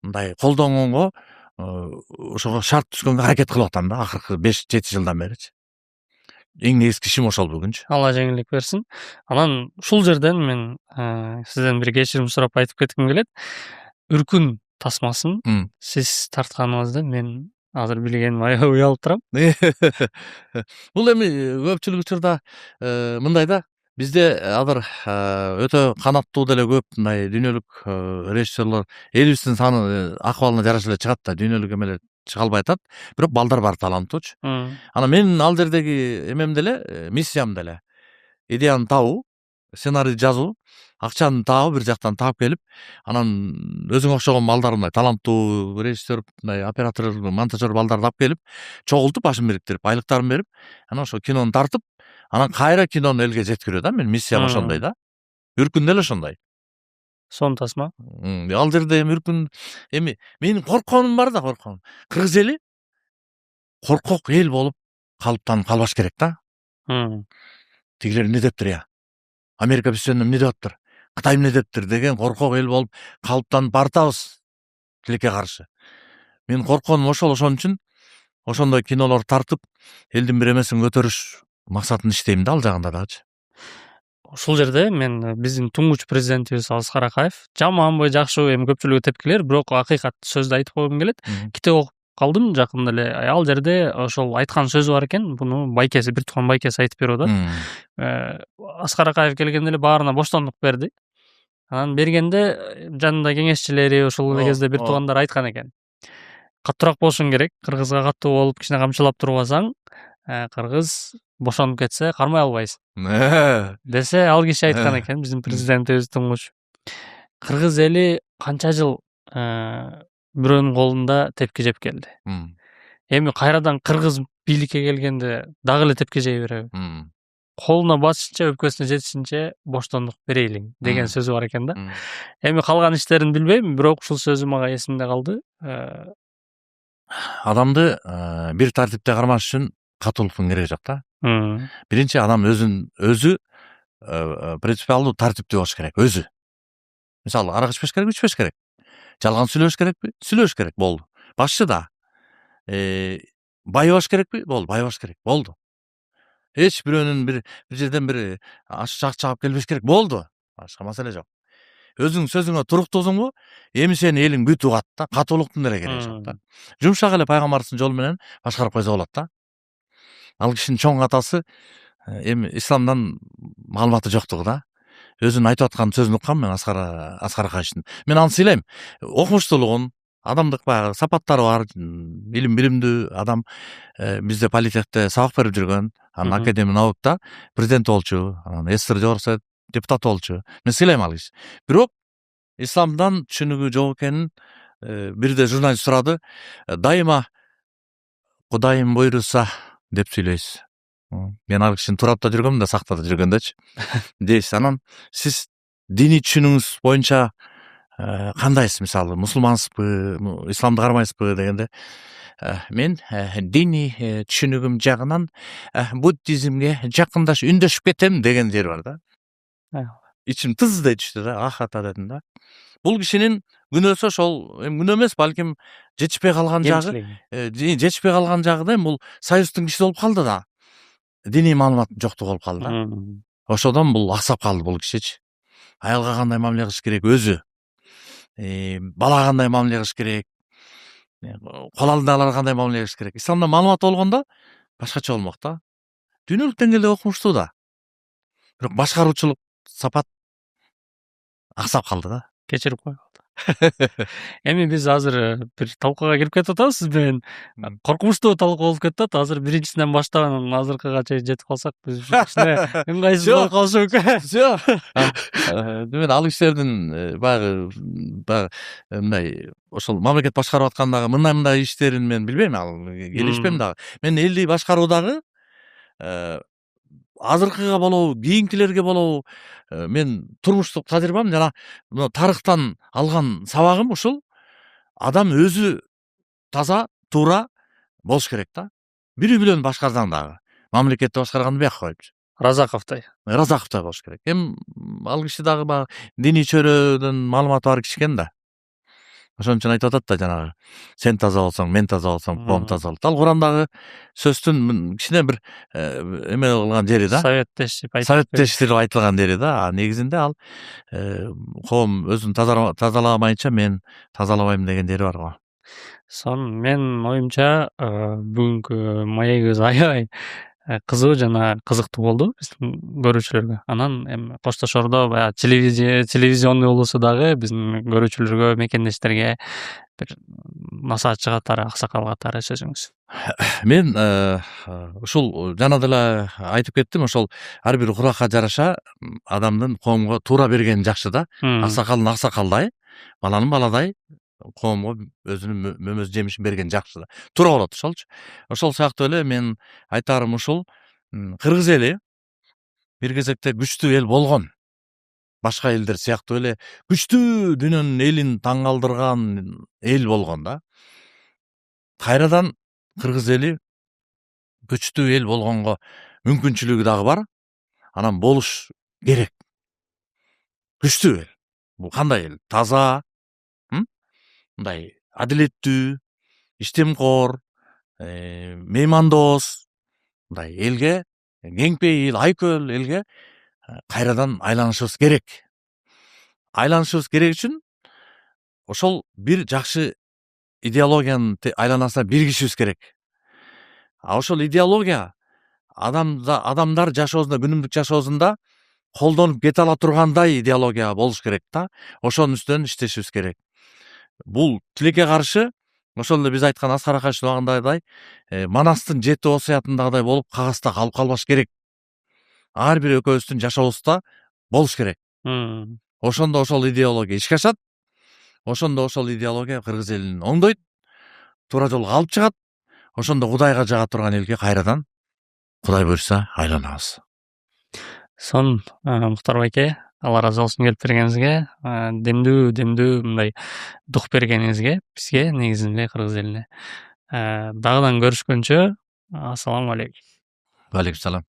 мындай колдонгонго, ошого шарт түзгөнгө аракет кылып атам да акыркы 5-7 жылдан беричи. Эң негизги ишим ошол бүгүнчү. Алла жеңилдик берсин. Анан ушул жерден мен сизден бир кечирим сурап айтып кетким келет. Үркүн тасмасын сиз тартканыңызды мен азыр билгеним аябай уялып турам. Бул эми көпчүлүк учурда мындай да, бизде азыр өтө канаттуу деле көп мындай дүйнөлүк режиссерлор элибиздин саны акыбалына жараша эле чыгат да, дүйнөлүк эмелер чыга албай атат. Бирок балдар бар таланттуучу. Анан менин ал жердеги эмем деле, миссиям деле идеяны табуу, сценарий жазуу, акчаны таап, бир жактан таап келип, анан өзүңө окшогон балдар, мындай таланттуу режиссер, мындай оператор, монтажер балдарды алып келип, чогултуп, башын бириктирип, айлыктарын берип, анан ошо кинону тартып, анан кайра кинону элге жеткирүү да. Мен миссиям ошондой да. Үркүн деле ошондой. Сон тасма. Ал жерде Үркүн менин коркконум бар да, коркконум. Кыргыз эли коркок эл болуп калыптанып калбаш керек да. Тигилер эмне дептир я? Америка бизден эмне деп атыптыр? Кытай эмне дептир деген коркок эл болуп калыптанып баратабыз тилекке каршы. Мен коркконум ошол. Ошон үчүн ошондой кинолорду тартып, элдин бир эмесин көтөрүш максатында иштейм да, ал жагында дагычы. Ушул жерде мен биздин туңгуч президентибиз Алыскар Акаев жаманбы жакшыбы эми көпчүлүгү тепкилер, бирок акыйкат сөздү айтып койгум келет. Китеп окуп калдым жакында эле. Ал жерде ошол айткан сөзү бар экен. Буну байкеси, бир тууган байкеси айтып берип атат. Аскар Акаев келгенде эле баарына боштондук берди. Анан бергенде жанында кеңешчилери, ошол кезде бир туугандар айткан экен. Каттуураак болушуң керек. Кыргызга каттуу болуп кичине камчылап турбасаң, кыргыз бошонуп кетсе кармай албайсың десе, ал киши айткан экен, биздин президентибиз туңгуч. Кыргыз эли канча жыл бирөөнүн колунда тепки жеп келди. Эми кайрадан кыргыз бийликке келгенде дагы эле тепки жей береби? Колуна басышынча, өпкөсүнө жетишинче боштондук берейлиң деген сөзү бар экен да. Эми калган иштерин билбейм, бирок ушул сөзү мага эсимде калды. Адамды бир тартипте кармаш үчүн катуулуктун кереги жок да. Биринчи адам өзү принципиалдуу тартиптүү болуш керек, өзү. Мисалы, арак ичпеш керек, ичпеш керек. Жалган сүйлөш керекпи? Сүйлөш керек, болду. Башчы да. Байыбаш керекпи? Болду, байыбаш керек, болду. Эч бирөөнүн бир жерден бир аш чагып келбеш керек, болду. Башка маселе жок. Өзүң сөзүңө туруктуусуңбу? Эми сени элиң бүтүп кат да, катуулуктун деле кереги жок да. Жумшак эле пайгамбардын жолу менен башкарып койсо болот да. Ал кишинин чоң катасы эми исламдан маалыматы жоктугу да. Өзүнүн айтып аткан сөзүн уккам мен Аскар Акаевичтин. Мен аны сыйлайм. Окумуштуулугун, адамдык баягы сапаттары бар, билимдүү адам. Бизде политехте сабак берип жүргөн, анан академия наукта президент болчу, анан СССР жогорку совет депутаты болчу. Мен сыйлайм ал киши. Бирок исламдан түшүнүгү жок экенин бирде журналист сурады. Дайыма Кудайым буйруса деп сүйлөйсүз. Мен ал кишини турап да жүргөм да, сакта да жүргөндөчү. Дейсиз. Анан сиз диний түшүнүгүңүз боюнча кандайсыз? Мисалы, мусулмансызбы, исламды кармайсызбы дегенде, мен диний түшүнүгүм жагынан буддизмге жакындашып үндөшүп кетем деген жери бар да. Ичим тыздей түштү да, ахата дедим да. Бул кишинин күнөөсү ошол, эми күнөө эмес, балким жетишпей калган жагы, жетишпей калган жагы да, эми бул союздун кишиси болуп калды да. Диний маалыматтын жоктугу болуп калды да. Ошодон бул аксап калды бул кишичи. Аялга кандай мамиле кылыш керек өзү, балага кандай мамиле кылыш керек, кол алдындагыларга кандай мамиле кылыш керек. Исламда маалымат болгондо башкача болмок да. Дүйнөлүк деңгээлде окумуштуу да. Бирок башкаруучулук сапат аксап калды да. Кечирип кой. Эми биз азыр бир талкууга кирип кетип атабыз сиз менен. Коркунучтуу талкуу болуп кетти. Азыр биринчисинен баштап анан азыркыга чейин жетип калсак, биз үчүн кичине ыңгайсыз болуп калышы мүмкүн. Всё. Демен ал кишилердин баягы мындай ошол мамлекет башкарып аткандагы мындай иштерин мен билбейм, ал келишпейм дагы. Мен элди башкаруудагы азыркыга болобу, кийинкилерге болобу, мен турмуштук тажрыйбам жана тарыхтан алган сабагым ушул: адам өзү таза, туура болуш керек да. Бири билен башкарсаң дагы, мамлекетти башкарганды бияка коюпчу. Разаковтой болуш керек. Эми ал киши дагы баягы диний чөйрөдөн маалыматы бар киши экен да. Ошон үчүн айтып атат да, жанагы сен таза болсоң, мен таза болсом, коом таза болот. Ал Курандагы сөздүн кичине бир эме кылган жери да. Советтештирип айтылган жери да. Негизинде ал коом өзүн тазаламайынча мен тазалабайм деген жери бар го. Сон менин оюмча бүгүнкү маегибиз аябай кызыгуу жана кызыктуу болду биздин көрүүчүлөргө. Анан эми коштошордо баягы телевизионный болуусу дагы биздин көрүүчүлөргө, мекендештерге бир насаат катары, аксакал катары сөзүңүз. Мен ушул жана деле айтып кеттим, ошол ар бир куракка жараша адамдын коомго туура бергени жакшы да. Аксакалдын аксакалдай, баланын баладай коомго өзүнүн мөмөз жемишин берген жакшы да. Туура болот ошолчу. Ошол сыяктуу эле мен айтарым ушул: кыргыз эли бир кезекте күчтүү эл болгон. Башка элдер сыяктуу эле күчтүү дүйнөнүн элин таң калтырган эл болгон да. Кайрадан кыргыз эли күчтүү эл болгонго мүмкүнчүлүгү дагы бар. Анан болуш керек. Күчтүү эл. Бул кандай эл? Таза, мындай адилеттүү, иштемкор, меймандос, мындай элге, кеңпейил, айкөл элге кайрадан айланышыбыз керек. Айланышыбыз керек үчүн ошол бир жакшы идеологиянын айланасына биригишибиз керек. Ошол идеология адамдар жашоосунда, күнүмдүк жашоосунда колдонуп кете ала тургандай идеология болуш керек да. Ошонун үстүнөн иштешибиз керек. Бул тилекке каршы ошол эле биз айткан Аскар Акаевичтин убагындагыдай Манастын 7 осуятындагыдай болуп кагазда калып калбаш керек. Ар бир экөөбүздүн жашообузда болуш керек. Ошондо ошол идеология ишке ашат. Ошондо ошол идеология кыргыз элин оңдойт, туура жолго алып чыгат. Ошондо Кудайга жага турган элге кайрадан Кудай буйруса айланабыз. Сон Муктар байке, Алла ыраазы болсун келип бергениңизге, демдүү мындай дух бергениңизге, бизге, негизинде кыргыз элине. Дагыдан көрүшкөнчө, ассаламу алейкум. Алейкум салам.